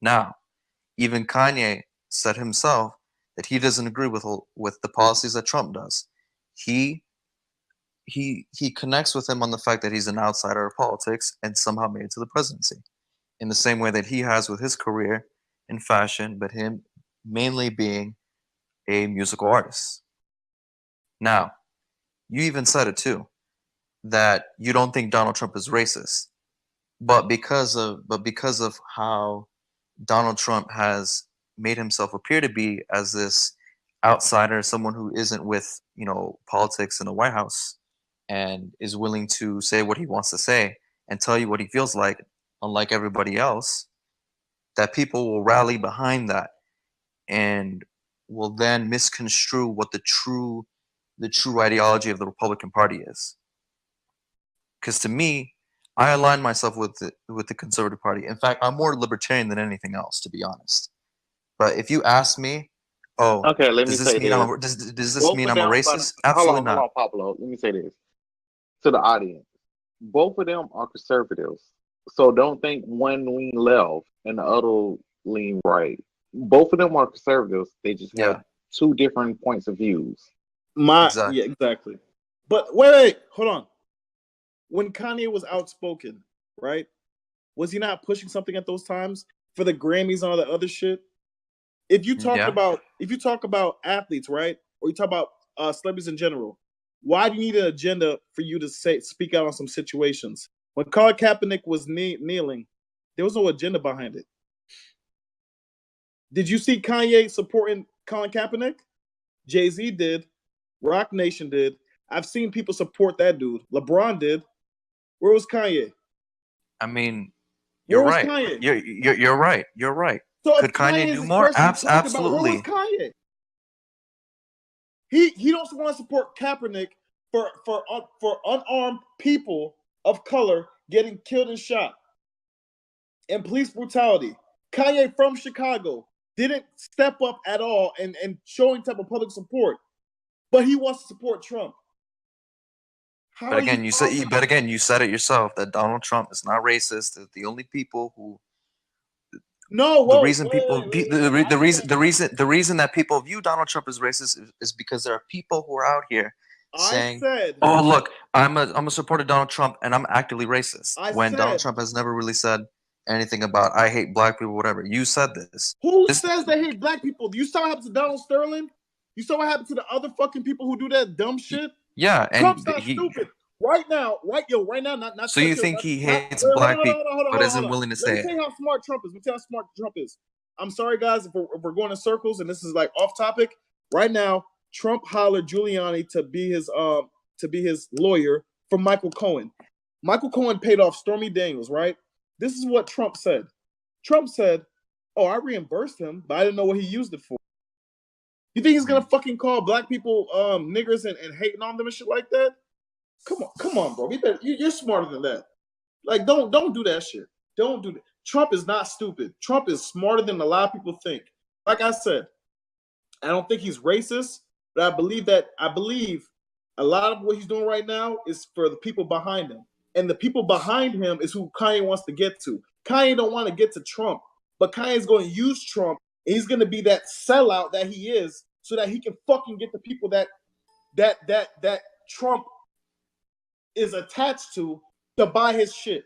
Now, even Kanye said himself that he doesn't agree with the policies that Trump does. He connects with him on the fact that he's an outsider of politics and somehow made it to the presidency. In the same way that he has with his career in fashion, but him mainly being a musical artist. Now, you even said it too, that you don't think Donald Trump is racist, but because of how Donald Trump has made himself appear to be as this outsider, someone who isn't with, politics in the White House and is willing to say what he wants to say and tell you what he feels like, unlike everybody else, that people will rally behind that and will then misconstrue what the true ideology of the Republican Party is. Because to me, I align myself with the Conservative Party. In fact, I'm more libertarian than anything else, to be honest. But if you ask me, okay, let me does this say mean this. does this mean I'm a racist? Absolutely not. Hold on, Pablo. Let me say this to the audience. Both of them are conservatives, so don't think one lean left and the other lean right. Both of them are conservatives. They just have two different points of views. Exactly. Yeah, exactly. But wait, hold on. When Kanye was outspoken, right? Was he not pushing something at those times for the Grammys and all that other shit? If you talk about athletes, right, or you talk about celebrities in general, why do you need an agenda for you to speak out on some situations? When Colin Kaepernick was kneeling, there was no agenda behind it. Did you see Kanye supporting Colin Kaepernick? Jay-Z did. Rock Nation did. I've seen people support that dude. LeBron did. Where was Kanye? I mean, you're right. Kanye? You're right. You're right. So could Kanye do more? Absolutely. Where was Kanye? He don't want to support Kaepernick for unarmed people of color getting killed and shot and police brutality. Kanye from Chicago didn't step up at all and showing type of public support, but he wants to support Trump. But again, you said it yourself that Donald Trump is not racist. That the only people who the reason that people view Donald Trump as racist is because there are people who are out here saying, "Oh, look, I'm a supporter of Donald Trump and I'm actively racist." Donald Trump has never really said anything about I hate black people, whatever. You said this. Who says they hate black people? You saw what happened to Donald Sterling? You saw what happened to the other fucking people who do that dumb shit? Yeah, and Trump's not stupid. Right now, not. So you think he hates black people, but isn't willing to say it? Let me tell you how smart Trump is. I'm sorry, guys, if we're going in circles and this is like off topic. Right now, Trump hollered Giuliani to be his lawyer for Michael Cohen. Michael Cohen paid off Stormy Daniels, right? This is what Trump said. Trump said, "Oh, I reimbursed him, but I didn't know what he used it for." You think he's gonna fucking call black people niggers and hating on them and shit like that? Come on, bro. You're smarter than that. Like, don't do that shit. Don't do that. Trump is not stupid. Trump is smarter than a lot of people think. Like I said, I don't think he's racist, but I believe a lot of what he's doing right now is for the people behind him. And the people behind him is who Kanye wants to get to. Kanye don't want to get to Trump, but Kanye's going to use Trump, and he's going to be that sellout that he is, so that he can fucking get the people that Trump is attached to buy his shit.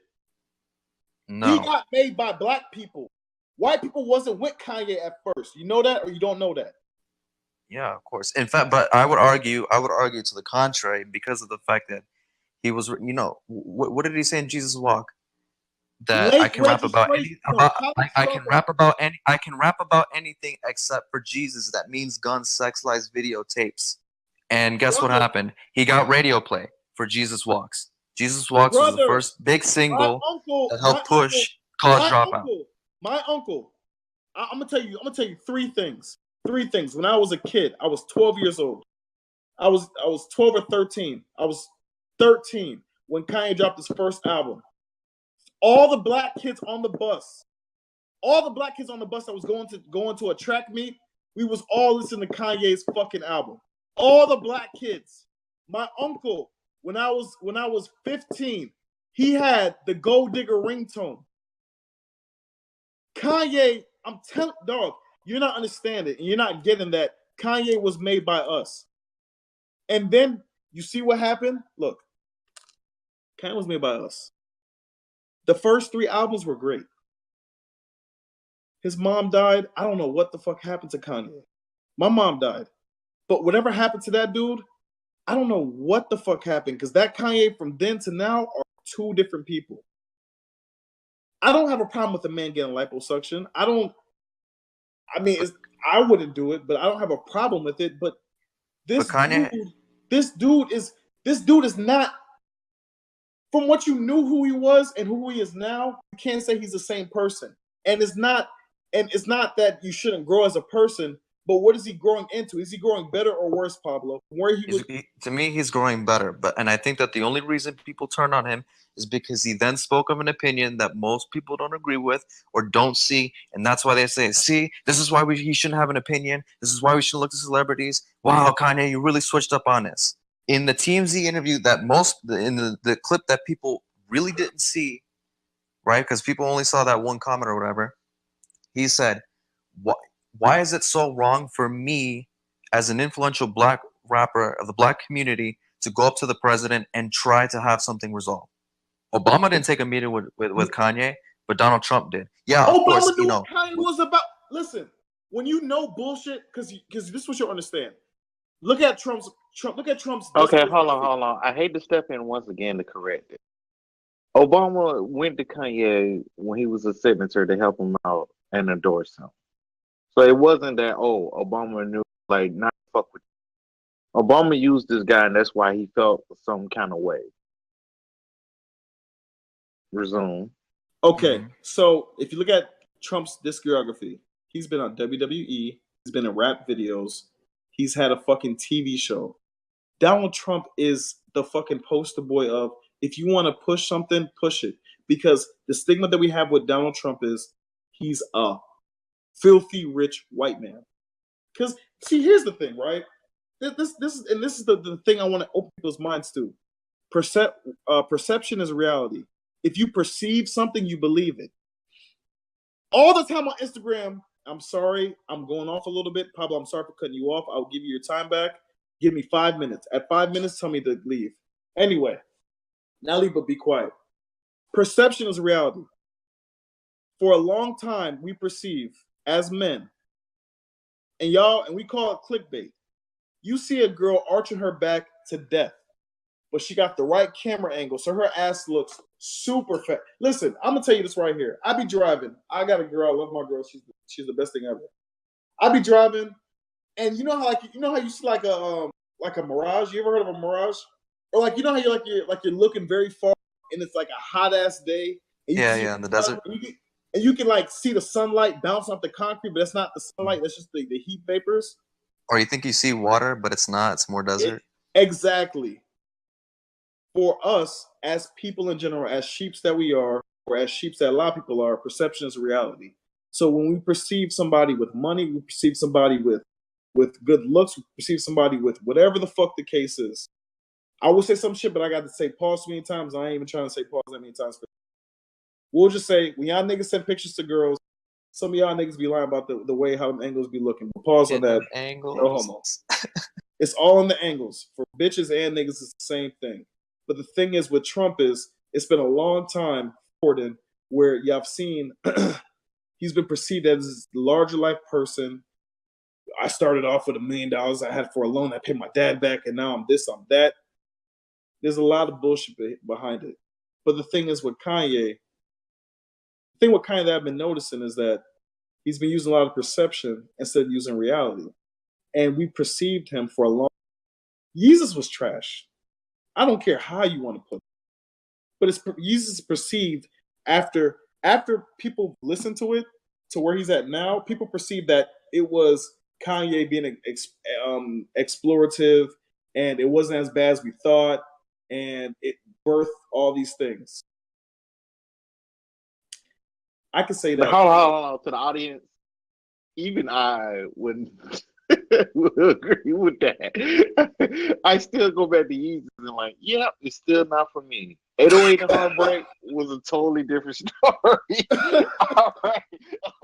No. He got made by black people. White people wasn't with Kanye at first. You know that, or you don't know that? Yeah, of course. In fact, but I would argue to the contrary because of the fact that he was, what did he say in Jesus Walk? That I can rap about anything except for Jesus. That means guns, sex, lies, videotapes. And guess what happened? He got radio play for Jesus Walks. Jesus Walks was the first big single that helped push College Dropout. My uncle. I'm gonna tell you three things. When I was a kid, I was 12 years old. I was 12 or 13. I was 13 when Kanye dropped his first album. All the black kids on the bus that was going to a track meet, we was all listening to Kanye's fucking album. All the black kids. My uncle, when I was 15, he had the Gold Digger ringtone. Kanye, I'm telling dog, you're not understanding and you're not getting that Kanye was made by us. And then you see what happened? Look, Kanye was made by us. The first 3 albums were great. His mom died. I don't know what the fuck happened to Kanye. My mom died. But whatever happened to that dude, I don't know what the fuck happened because that Kanye from then to now are two different people. I don't have a problem with a man getting liposuction. I wouldn't do it, but I don't have a problem with it. But this dude is not. From what you knew who he was and who he is now, you can't say he's the same person. And it's not that you shouldn't grow as a person, but what is he growing into? Is he growing better or worse, Pablo? To me, he's growing better. And I think that the only reason people turn on him is because he then spoke of an opinion that most people don't agree with or don't see, and that's why they say, "See, this is why he shouldn't have an opinion. This is why we should look to celebrities." Wow, Kanye, you really switched up on this. In the TMZ interview, in the clip that people really didn't see, right? Because people only saw that one comment or whatever. He said, why is it so wrong for me as an influential black rapper of the black community to go up to the president and try to have something resolved? Obama didn't take a meeting with Kanye, but Donald Trump did. Yeah, of course, knew what Kanye was about. Listen, when you know bullshit, because this is what you'll understand. Look at Trump's. Okay, hold on. I hate to step in once again to correct it. Obama went to Kanye when he was a senator to help him out and endorse him. So it wasn't that, Obama knew, like, not fuck with you. Obama used this guy, and that's why he felt some kind of way. Resume. Okay, so if you look at Trump's discography, he's been on WWE, he's been in rap videos, he's had a fucking TV show. Donald Trump is the fucking poster boy of, if you want to push something, push it. Because the stigma that we have with Donald Trump is he's a filthy rich white man. Because, see, here's the thing, right? This is the thing I want to open people's minds to. Perception is reality. If you perceive something, you believe it. All the time on Instagram, I'm sorry, I'm going off a little bit. Pablo, I'm sorry for cutting you off. I'll give you your time back. Give me 5 minutes. At 5 minutes, tell me to leave. Anyway, now leave, but be quiet. Perception is reality. For a long time, we perceive as men, and we call it clickbait. You see a girl arching her back to death, but she got the right camera angle, so her ass looks super fat. Listen, I'm gonna tell you this right here. I be driving. I got a girl. I love my girl. She's the best thing ever. I be driving, and you know how you see like a mirage. You ever heard of a mirage? Or like, you know how you're looking very far, and it's like a hot ass day. In the desert. And you can like see the sunlight bounce off the concrete, but that's not the sunlight. That's just the heat vapors. Or you think you see water, but it's not. It's more desert. Exactly. For us, as people in general, as sheeps that we are, or as sheeps that a lot of people are, perception is reality. So when we perceive somebody with money, we perceive somebody with good looks, we perceive somebody with whatever the fuck the case is. I will say some shit, but I got to say pause so many times. I ain't even trying to say pause that many times. We'll just say, when y'all niggas send pictures to girls, some of y'all niggas be lying about the way how them angles be looking. But pause on that. Angles. No homo. It's all in the angles. For bitches and niggas, it's the same thing. But the thing is with Trump is, it's been a long time where y'all have seen he's been perceived as this larger life person. I started off with $1 million I had for a loan. I paid my dad back, and now I'm this, I'm that. There's a lot of bullshit behind it. But the thing is with Kanye, that I've been noticing is that he's been using a lot of perception instead of using reality. And we perceived him for a long time. Jesus was trash. I don't care how you want to put it. But Jesus is perceived after people listen to it, to where he's at now, people perceive that it was Kanye being explorative, and it wasn't as bad as we thought, and it birthed all these things. I can say that. Hold on, to the audience. Even I wouldn't agree with that. I still go back to Yeezus and like, yep, it's still not for me. 808 and Heartbreak was a totally different story. All right,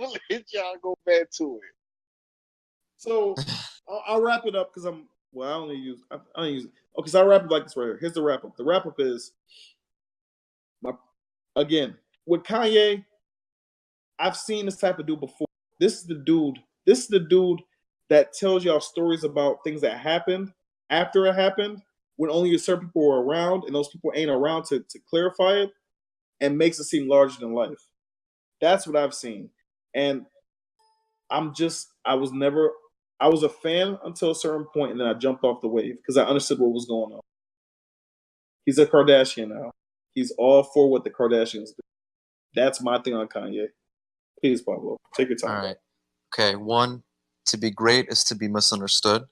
I'll let y'all go back to it. So I'll wrap it up because I don't use it. Okay, so I'll wrap it like this right here. Here's the wrap up. The wrap up is again with Kanye. I've seen this type of dude before. This is the dude that tells y'all stories about things that happened after it happened, when only a certain people are around, and those people ain't around to clarify it, and makes it seem larger than life. That's what I've seen, and I was a fan until a certain point, and then I jumped off the wave because I understood what was going on. He's a Kardashian now. He's all for what the Kardashians do. That's my thing on Kanye. Please, Pablo, take your time. All right. Okay. One, to be great is to be misunderstood.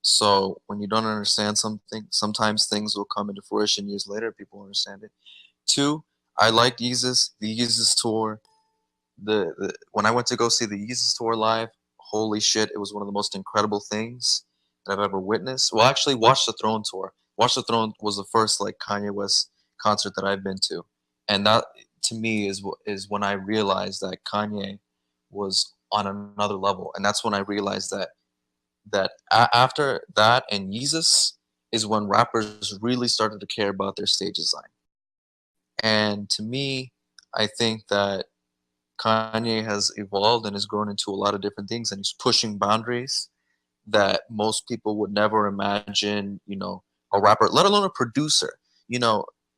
So when you don't understand something, sometimes things will come into fruition years later. People understand it. Two, I like Yeezus. The Yeezus tour. When I went to go see the Yeezus tour live, holy shit, it was one of the most incredible things that I've ever witnessed. Well, actually, Watch the Throne tour. Watch the Throne was the first like Kanye West concert that I've been to, and that to me is when I realized that Kanye was on another level, and that's when I realized that after that and Yeezus is when rappers really started to care about their stage design. And to me, I think that Kanye has evolved and has grown into a lot of different things, and he's pushing boundaries that most people would never imagine, a rapper, let alone a producer.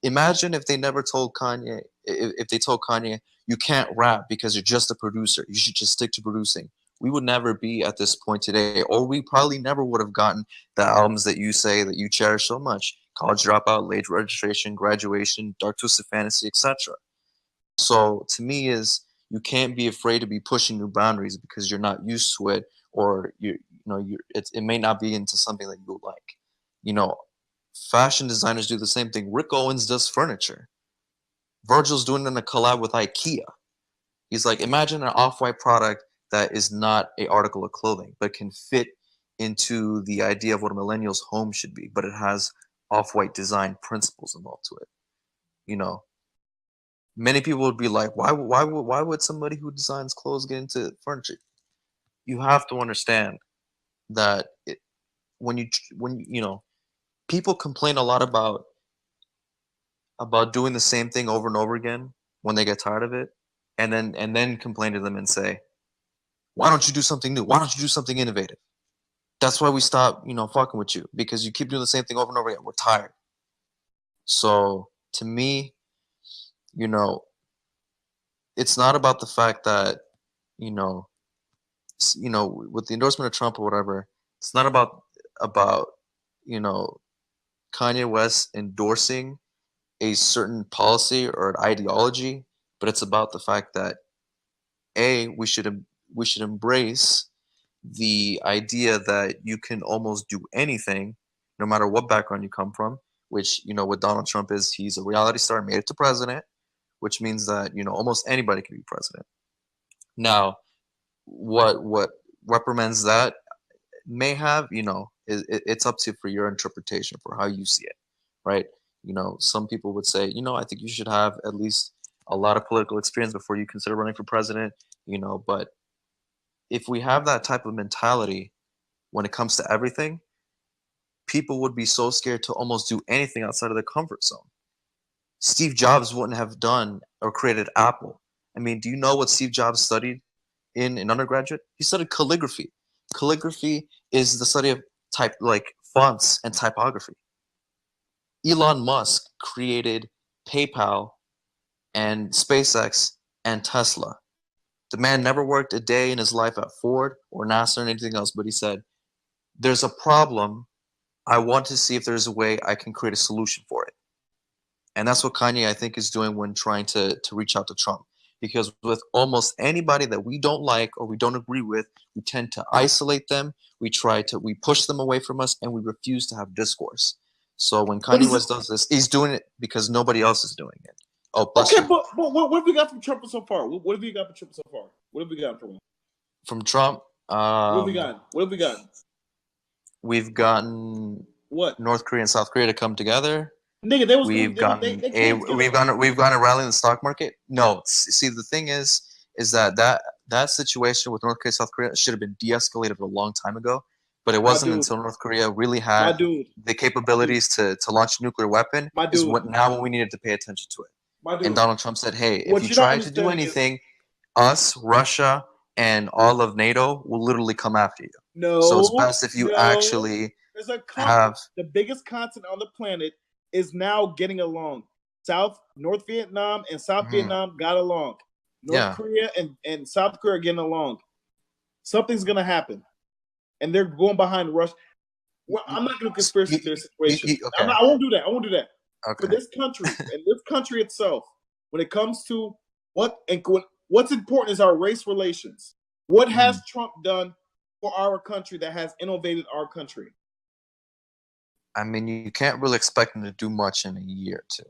Imagine if they never told Kanye, if they told Kanye, you can't rap because you're just a producer. You should just stick to producing. We would never be at this point today, or we probably never would have gotten the albums that you say that you cherish so much. College Dropout, Late Registration, Graduation, Dark Twisted Fantasy, etc. So to me you can't be afraid to be pushing new boundaries because you're not used to it, or it may not be into something that you like. Fashion designers do the same thing. Rick Owens does furniture. Virgil's doing it in a collab with IKEA. He's like, imagine an off-white product that is not an article of clothing, but can fit into the idea of what a millennial's home should be, but it has off-white design principles involved to it. Many people would be like, why would somebody who designs clothes get into furniture? You have to understand that when people complain a lot about doing the same thing over and over again when they get tired of it, and then complain to them and say, why don't you do something new? Why don't you do something innovative? That's why we stop, fucking with you, because you keep doing the same thing over and over again. We're tired. So to me, it's not about the fact that, with the endorsement of Trump or whatever, it's not about Kanye West endorsing a certain policy or an ideology, but it's about the fact that we should embrace the idea that you can almost do anything, no matter what background you come from. Which with Donald Trump he's a reality star, made it to president, which means that almost anybody can be president. Now, what reprimands that may have, it's up to for your interpretation for how you see it, right? Some people would say, I think you should have at least a lot of political experience before you consider running for president, but if we have that type of mentality when it comes to everything, people would be so scared to almost do anything outside of their comfort zone. Steve Jobs wouldn't have done or created Apple. I mean, do you know what Steve Jobs studied in undergraduate? He studied calligraphy. Calligraphy is the study of fonts and typography. Elon Musk created PayPal and SpaceX and Tesla. The man never worked a day in his life at Ford or NASA or anything else, but he said, there's a problem. I want to see if there's a way I can create a solution for it. And that's what Kanye, I think, is doing when trying to reach out to Trump. Because with almost anybody that we don't like or we don't agree with, we tend to isolate them. We push them away from us, and we refuse to have discourse. So when Kanye West does this, he's doing it because nobody else is doing it. Oh, okay, but what have we got from Trump so far? What have we got from Trump so far? What have we got from him? From Trump? What have we gotten? What have we gotten? We've gotten what? North Korea and South Korea to come together. Nigga, we've gotten a rally in the stock market. No, see, the thing is that situation with North Korea, South Korea should have been de-escalated a long time ago. But it wasn't until North Korea really had the capabilities to launch a nuclear weapon when we needed to pay attention to it. And Donald Trump said, hey, if you try to do anything, us, Russia, and all of NATO will literally come after you. So it's best if you actually the biggest continent on the planet is now getting along. North Vietnam and South Vietnam got along. North Korea and South Korea are getting along. Something's gonna happen, and they're going behind Russia. Well, I'm not going to conspiracy theory situation. Okay. I won't do that. I won't do that. Okay. For this country and this country itself, when it comes to what's important is our race relations. What has Trump done for our country that has innovated our country? I mean, you can't really expect him to do much in a year or two.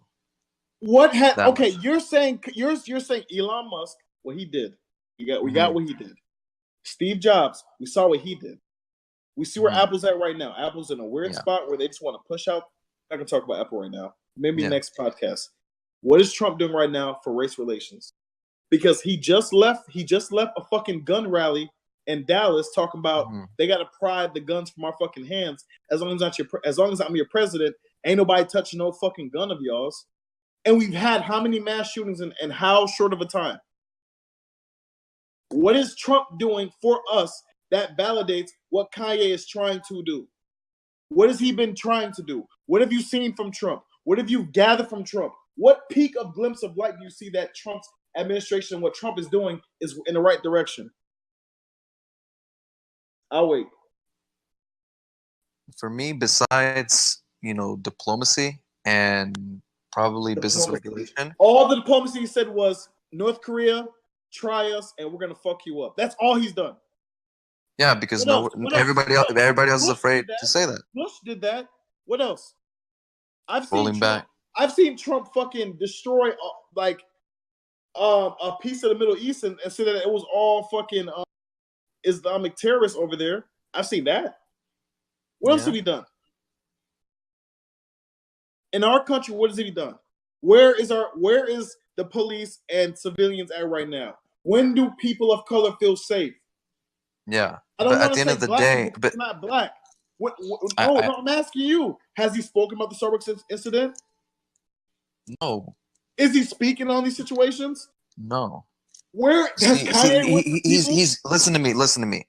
You're saying Elon Musk, what he did. We got what he did. Steve Jobs, we saw what he did. We see where Apple's at right now. Apple's in a weird spot where they just want to push out. I'm not going to talk about Apple right now. Maybe next podcast. What is Trump doing right now for race relations? Because he just left a fucking gun rally in Dallas talking about they got to pry the guns from our fucking hands. As long as I'm your president, ain't nobody touching no fucking gun of y'all's. And we've had how many mass shootings in how short of a time? What is Trump doing for us that validates what Kanye is trying to do? What has he been trying to do? What have you seen from Trump? What have you gathered from Trump? What peak of glimpse of light do you see that Trump's administration, what Trump is doing, is in the right direction? I'll wait. For me, besides, diplomacy and probably business regulation. All the diplomacy he said was North Korea, try us, and we're going to fuck you up. That's all he's done. Yeah, because everybody else is afraid to say that. Bush did that. What else? I've seen Trump fucking destroy a piece of the Middle East and say that it was all fucking Islamic terrorists over there. I've seen that. What else have he done? In our country, what has he done? Where is the police and civilians at right now? When do people of color feel safe? Yeah, but at the end of the day, it's not black. I'm asking you. Has he spoken about the Starbucks incident? No. Is he speaking on these situations? No. Where has Kanye? He's listen to me.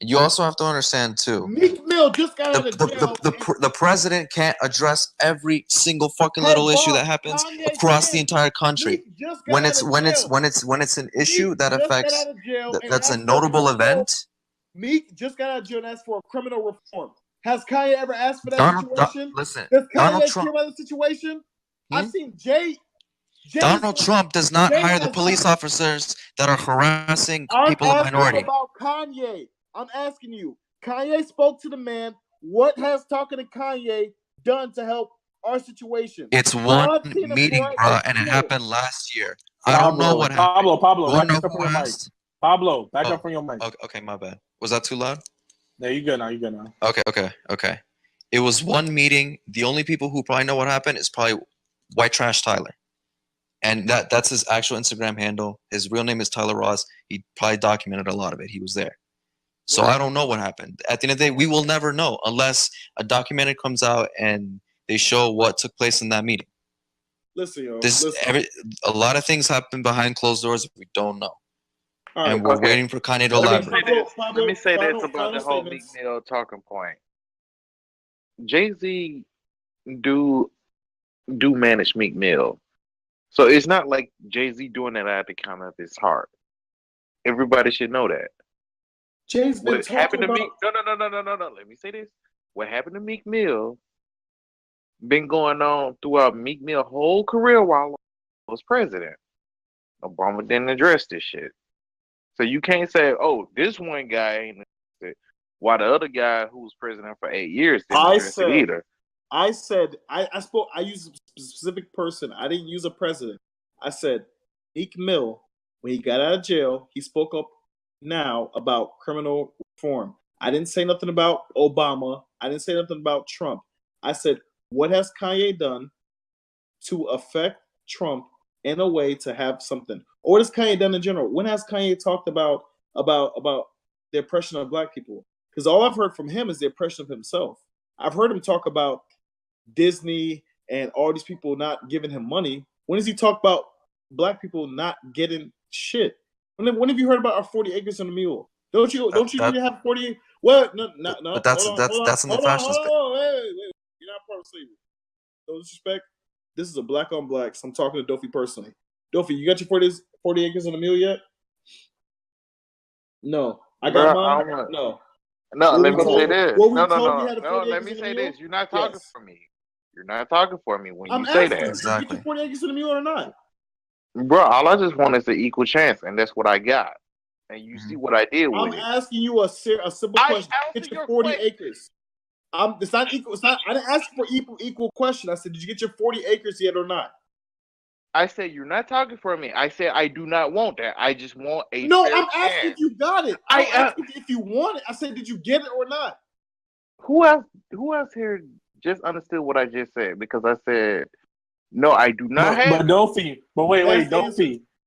You also have to understand too. Meek Mill just got out of jail. The president can't address every single fucking little issue that happens across the entire country. When it's an issue that affects, that's a notable event. Meek just got out of jail and asked for a criminal reform. Has Kanye ever asked for that situation? Does Kanye care about the situation? I've seen Donald Trump does not hire the police officers that are harassing people of minority. About Kanye. I'm asking you. Kanye spoke to the man. What has talking to Kanye done to help our situation? It's one meeting, bro, and it happened last year. I don't know what happened. Pablo, back up from your mic. Pablo, back up from your mic. Okay, my bad. Was that too loud? No, you're good now. Okay. It was one meeting. The only people who probably know what happened is probably White Trash Tyler. And that's his actual Instagram handle. His real name is Tyler Ross. He probably documented a lot of it. He was there. So I don't know what happened. At the end of the day, we will never know unless a documentary comes out and they show what took place in that meeting. Listen, a lot of things happen behind closed doors we don't know. And we're waiting for Kanye to elaborate. Let me say this about the whole Meek Mill talking point. Jay-Z do manage Meek Mill. So it's not like Jay-Z doing that out of the kind of his heart. Everybody should know that. Jay's been talking about... No. Let me say this. What happened to Meek Mill been going on throughout Meek Mill's whole career while he was president. Obama didn't address this shit. So you can't say, oh, this one guy ain't it, while the other guy who was president for 8 years didn't address it either. I used a specific person. I didn't use a president. I said, Meek Mill, when he got out of jail, he spoke up now about criminal reform. I didn't say nothing about Obama. I didn't say nothing about Trump. I said, what has Kanye done to affect Trump in a way to have something? Or what has Kanye done in general? When has Kanye talked about the oppression of black people? Because all I've heard from him is the oppression of himself. I've heard him talk about Disney and all these people not giving him money. When does he talk about black people not getting shit? When have you heard about our 40 acres and a mule? Don't you have 48? What? No. But that's in the fashion space. Wait. You're not part of slavery. No disrespect. This is a black on black. So I'm talking to Dofi personally. Dofi, you got your 40 acres and a mule yet? No. I got mine? No. No, let me say this. No, let me say this. You're not talking for me. You're not talking for me when you say that. Exactly. Did you get your 40 acres and a mule or not? Bro, all I just want is an equal chance, and that's what I got. And you see what I did with it. I'm asking you a simple question. Get your 40 acres. It's not equal. It's not. I didn't ask you for equal question. I said, did you get your 40 acres yet or not? I said you're not talking for me. I said I do not want that. I just want a. No, I'm asking if you got it. I asked if you want it. I said, did you get it or not? Who else here just understood what I just said? Because I said no, I do not have. But Dofi,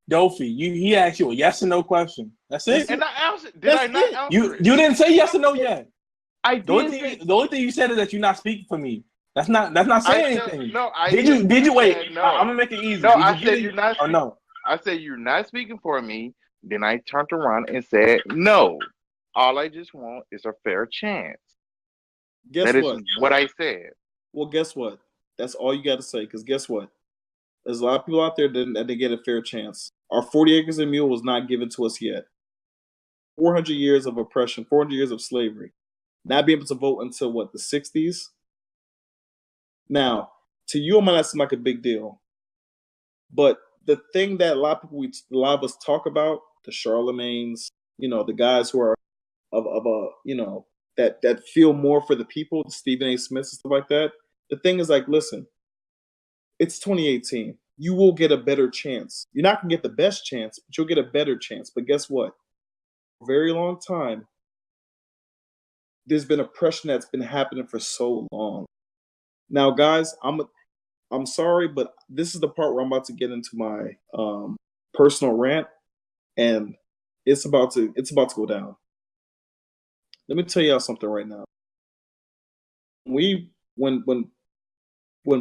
Dofi, he asked you a yes or no question. That's it. And I answered. Did I not answer? You didn't say yes or no yet. I did. The only thing you said is that you're not speaking for me. That's not saying anything. No, did you wait? No. I'm gonna make it easy. No, I said you're not. Or no? I said you're not speaking for me. Then I turned around and said no. All I just want is a fair chance. Guess what? Is what I said. Well, guess what? That's all you got to say. Because guess what? There's a lot of people out there that didn't get a fair chance. Our 40 acres and mule was not given to us yet. 400 years of oppression, 400 years of slavery. Not being able to vote until what, the 60s? Now, to you, it might not seem like a big deal. But the thing that a lot of us talk about, the Charlemagnes, the guys who are that feel more for the people, the Stephen A. Smiths and stuff like that. The thing is like, listen, it's 2018. You will get a better chance. You're not gonna get the best chance, but you'll get a better chance. But guess what? For a very long time, there's been oppression that's been happening for so long. Now, guys, I'm sorry, but this is the part where I'm about to get into my personal rant, and it's about to go down. Let me tell y'all something right now. When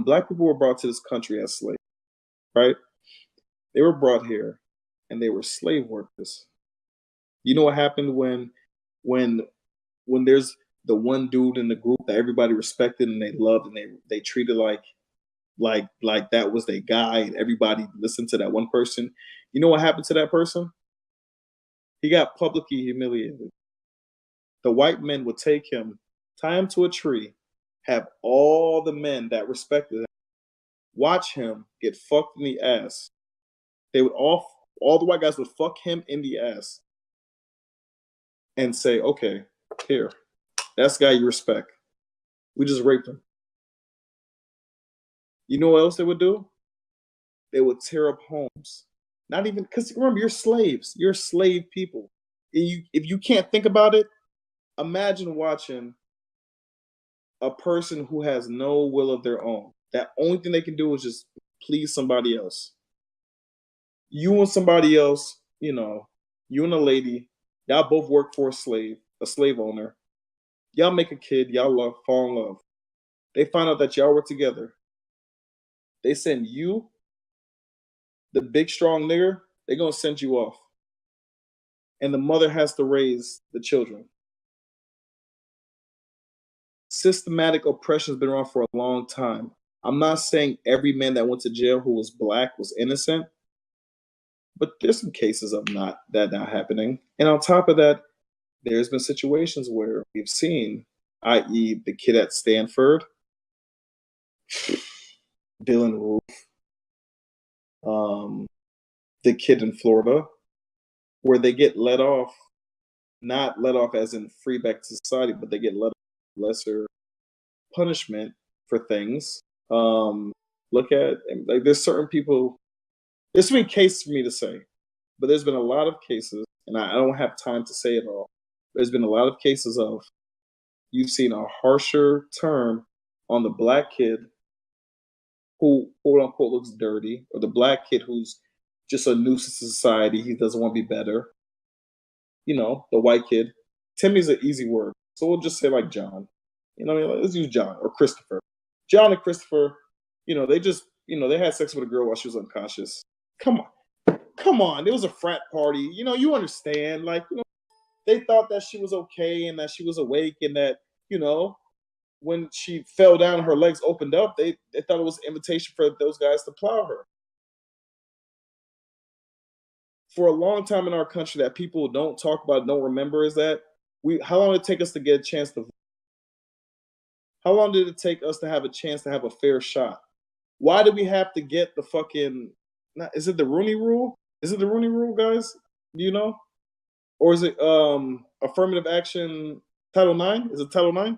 black people were brought to this country as slaves, right? They were brought here, and they were slave workers. You know what happened when there's the one dude in the group that everybody respected and they loved and they treated like that was their guy and everybody listened to that one person. You know what happened to that person? He got publicly humiliated. The white men would take him, tie him to a tree, have all the men that respected him watch him get fucked in the ass. They would all the white guys would fuck him in the ass and say, okay, here, that's the guy you respect. We just raped him. You know what else they would do? They would tear up homes. Not even, because remember, you're slaves. You're slave people. If you can't think about it, imagine watching a person who has no will of their own. That only thing they can do is just please somebody else. You and somebody else, you and a lady, y'all both work for a slave owner. Y'all make a kid, y'all fall in love. They find out that y'all were together. They send you, the big strong nigger, they're gonna send you off. And the mother has to raise the children. Systematic oppression has been around for a long time. I'm not saying every man that went to jail who was black was innocent, but there's some cases of not happening. And on top of that, there's been situations where we've seen, i.e. the kid at Stanford, Dylan Roof, the kid in Florida, where they get let off, not let off as in free back to society, but they get let off lesser punishment for things. Look at, like, there's certain people, there's been cases for me to say, but there's been a lot of cases, and I don't have time to say it all. There's been a lot of cases of you've seen a harsher term on the black kid who, quote unquote, looks dirty, or the black kid who's just a nuisance to society. He doesn't want to be better. The white kid. Timmy's an easy word, so we'll just say like John. Let's use John or Christopher. John and Christopher, they just, they had sex with a girl while she was unconscious. Come on. It was a frat party. You understand. Like, they thought that she was okay and that she was awake and that, you know, when she fell down, her legs opened up. They thought it was an invitation for those guys to plow her. For a long time in our country that people don't talk about, don't remember, is that how long did it take us to get a chance to vote? How long did it take us to have a chance to have a fair shot? Why did we have to get the fucking, is it the Rooney Rule? Is it the Rooney Rule, guys? Do you know? Or is it affirmative action Title IX? Is it Title IX?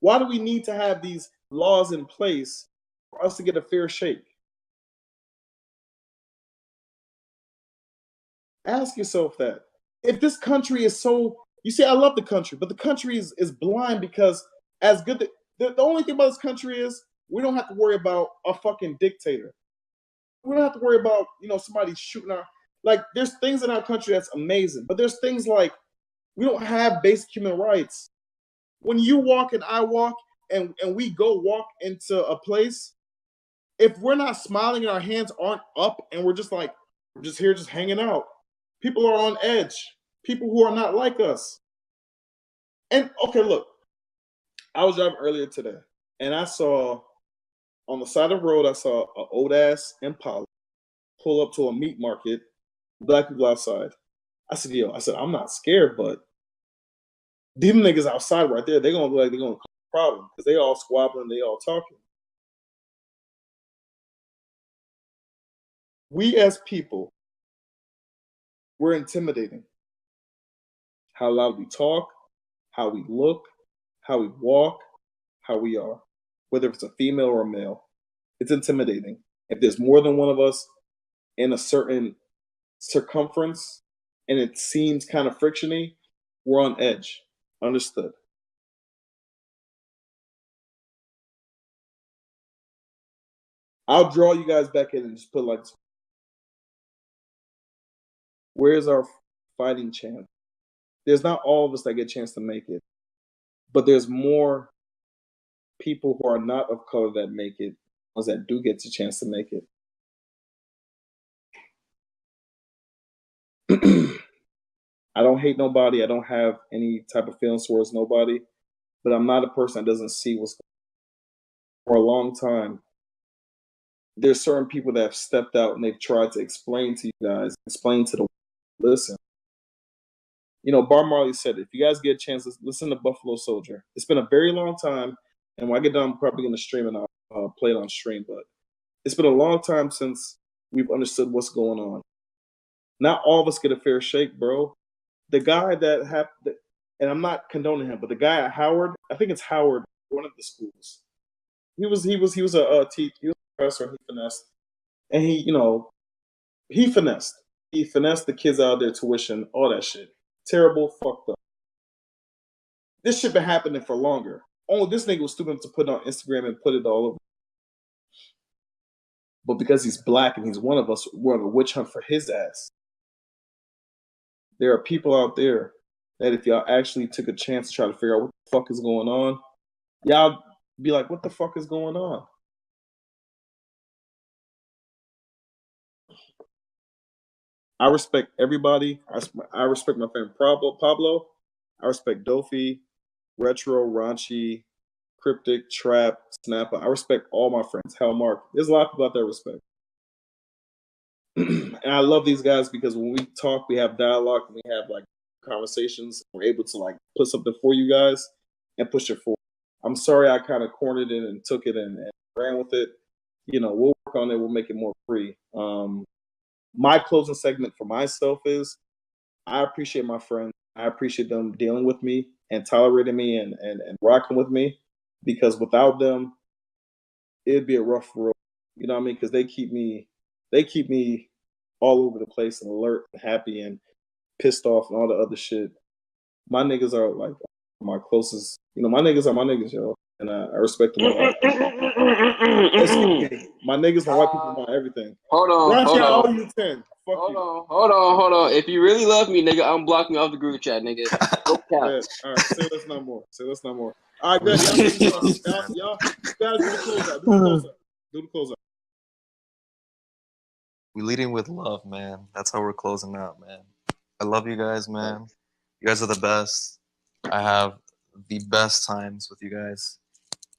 Why do we need to have these laws in place for us to get a fair shake? Ask yourself that. If this country is so, you see, I love the country, but the country is blind because as good, the only thing about this country is we don't have to worry about a fucking dictator. We don't have to worry about, you know, somebody shooting our, like, there's things in our country that's amazing, but there's things like we don't have basic human rights. When you walk and I walk and we go walk into a place, if we're not smiling and our hands aren't up and we're just like, we're just here just hanging out, people are on edge. People who are not like us. And okay, look, I was driving earlier today and I saw on the side of the road, I saw an old ass Impala pull up to a meat market, black people outside. I said, yo, I'm not scared, but them niggas outside right there, they're gonna be like they're gonna cause a problem because they all squabbling, they all talking. We as people, we're intimidating. How loud we talk, how we look, how we walk, how we are, whether it's a female or a male. It's intimidating. If there's more than one of us in a certain circumference and it seems kind of frictiony, we're on edge. Understood. I'll draw you guys back in and just put like, where's our fighting chance? There's not all of us that get a chance to make it, but there's more people who are not of color that make it, ones that do get a chance to make it. I don't hate nobody. I don't have any type of feelings towards nobody, but I'm not a person that doesn't see what's going on. For a long time. There's certain people that have stepped out and they've tried to explain to you guys, explain to the world, listen. You know, Bar Marley said, if you guys get a chance, listen to Buffalo Soldier. It's been a very long time, and when I get done, I'm probably going to stream and I'll play it on stream, but it's been a long time since we've understood what's going on. Not all of us get a fair shake, bro. The guy that happened, and I'm not condoning him, but the guy at Howard, I think it's Howard, one of the schools. He was a professor, and he finessed, and he finessed. He finessed the kids out of their tuition, all that shit. Terrible, fucked up. This shit been happening for longer. Only this nigga was stupid enough to put it on Instagram and put it all over. But because he's black and he's one of us, we're on a witch hunt for his ass. There are people out there that if y'all actually took a chance to try to figure out what the fuck is going on, y'all be like, what the fuck is going on? I respect everybody. I respect my friend Pablo. I respect Dofi, Retro, Ranchi, Cryptic, Trap, Snapper. I respect all my friends. Hell, Mark. There's a lot of people out there I respect. And I love these guys because when we talk, we have dialogue, and we have like conversations. We're able to like put something for you guys and push it forward. I'm sorry I kind of cornered it and took it and ran with it. You know, we'll work on it. We'll make it more free. My closing segment for myself is I appreciate my friends. I appreciate them dealing with me and tolerating me and rocking with me, because without them, it'd be a rough road. You know what I mean? Because they keep me all over the place and alert and happy and pissed off and all the other shit. My niggas are like my closest. You know, my niggas are my niggas, yo. And I respect them a lot. My niggas, my white people, my everything. Hold on. I owe you 10. Hold on. If you really love me, nigga, unblock me off the group chat, nigga. All right, say less, not more. All right, guys, y'all guys, do the closeout. Do the closeout. We leading with love, man. That's how we're closing out, man. I love you guys, man. You guys are the best. I have the best times with you guys.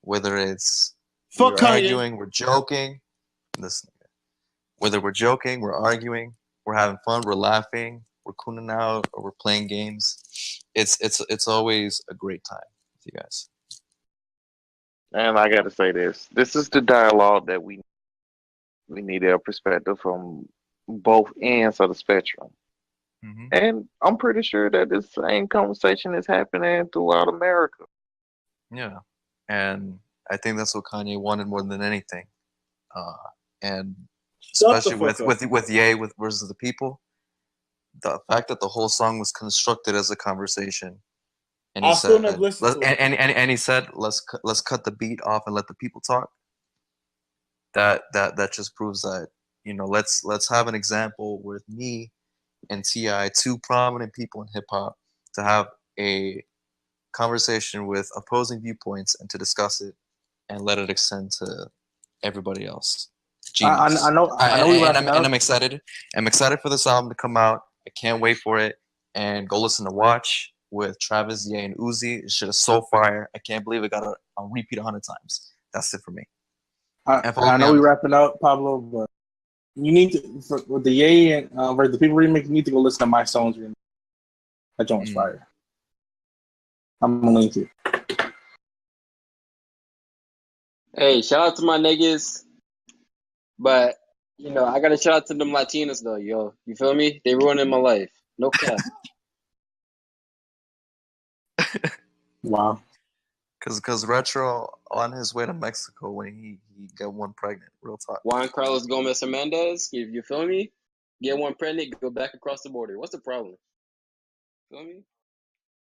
Whether it's Fuck we're Kanye. arguing, we're joking. Listen, whether we're joking, we're arguing, we're having fun, we're laughing, we're cooning out, or we're playing games. It's always a great time with you guys. And I got to say this: this is the dialogue that we need a perspective from both ends of the spectrum. Mm-hmm. And I'm pretty sure that this same conversation is happening throughout America. Yeah, and I think that's what Kanye wanted more than anything. And especially with Ye with Versus the People, the fact that the whole song was constructed as a conversation, and he said, and he said, let's cut the beat off and let the people talk. That just proves that, you know, let's have an example with me and T.I., two prominent people in hip hop, to have a conversation with opposing viewpoints and to discuss it and let it extend to everybody else. Genius. I know. And I'm excited. I'm excited for this album to come out. I can't wait for it. And go listen to Watch with Travis, Ye, and Uzi. This shit is so fire. I can't believe it got on repeat 100 times. That's it for me. I know we're wrapping up, Pablo, but you need to, with the Ye and the people remix, you need to go listen to My Stones remix. That joint's fire. I'm gonna link it. Hey, shout out to my niggas. But, you know, I gotta shout out to them Latinos though, yo. You feel me? They ruining my life. No cap. Wow. Cause Retro on his way to Mexico when he got one pregnant. Real talk. Juan Carlos Gomez Hernandez, you feel me? Get one pregnant, go back across the border. What's the problem? Feel me?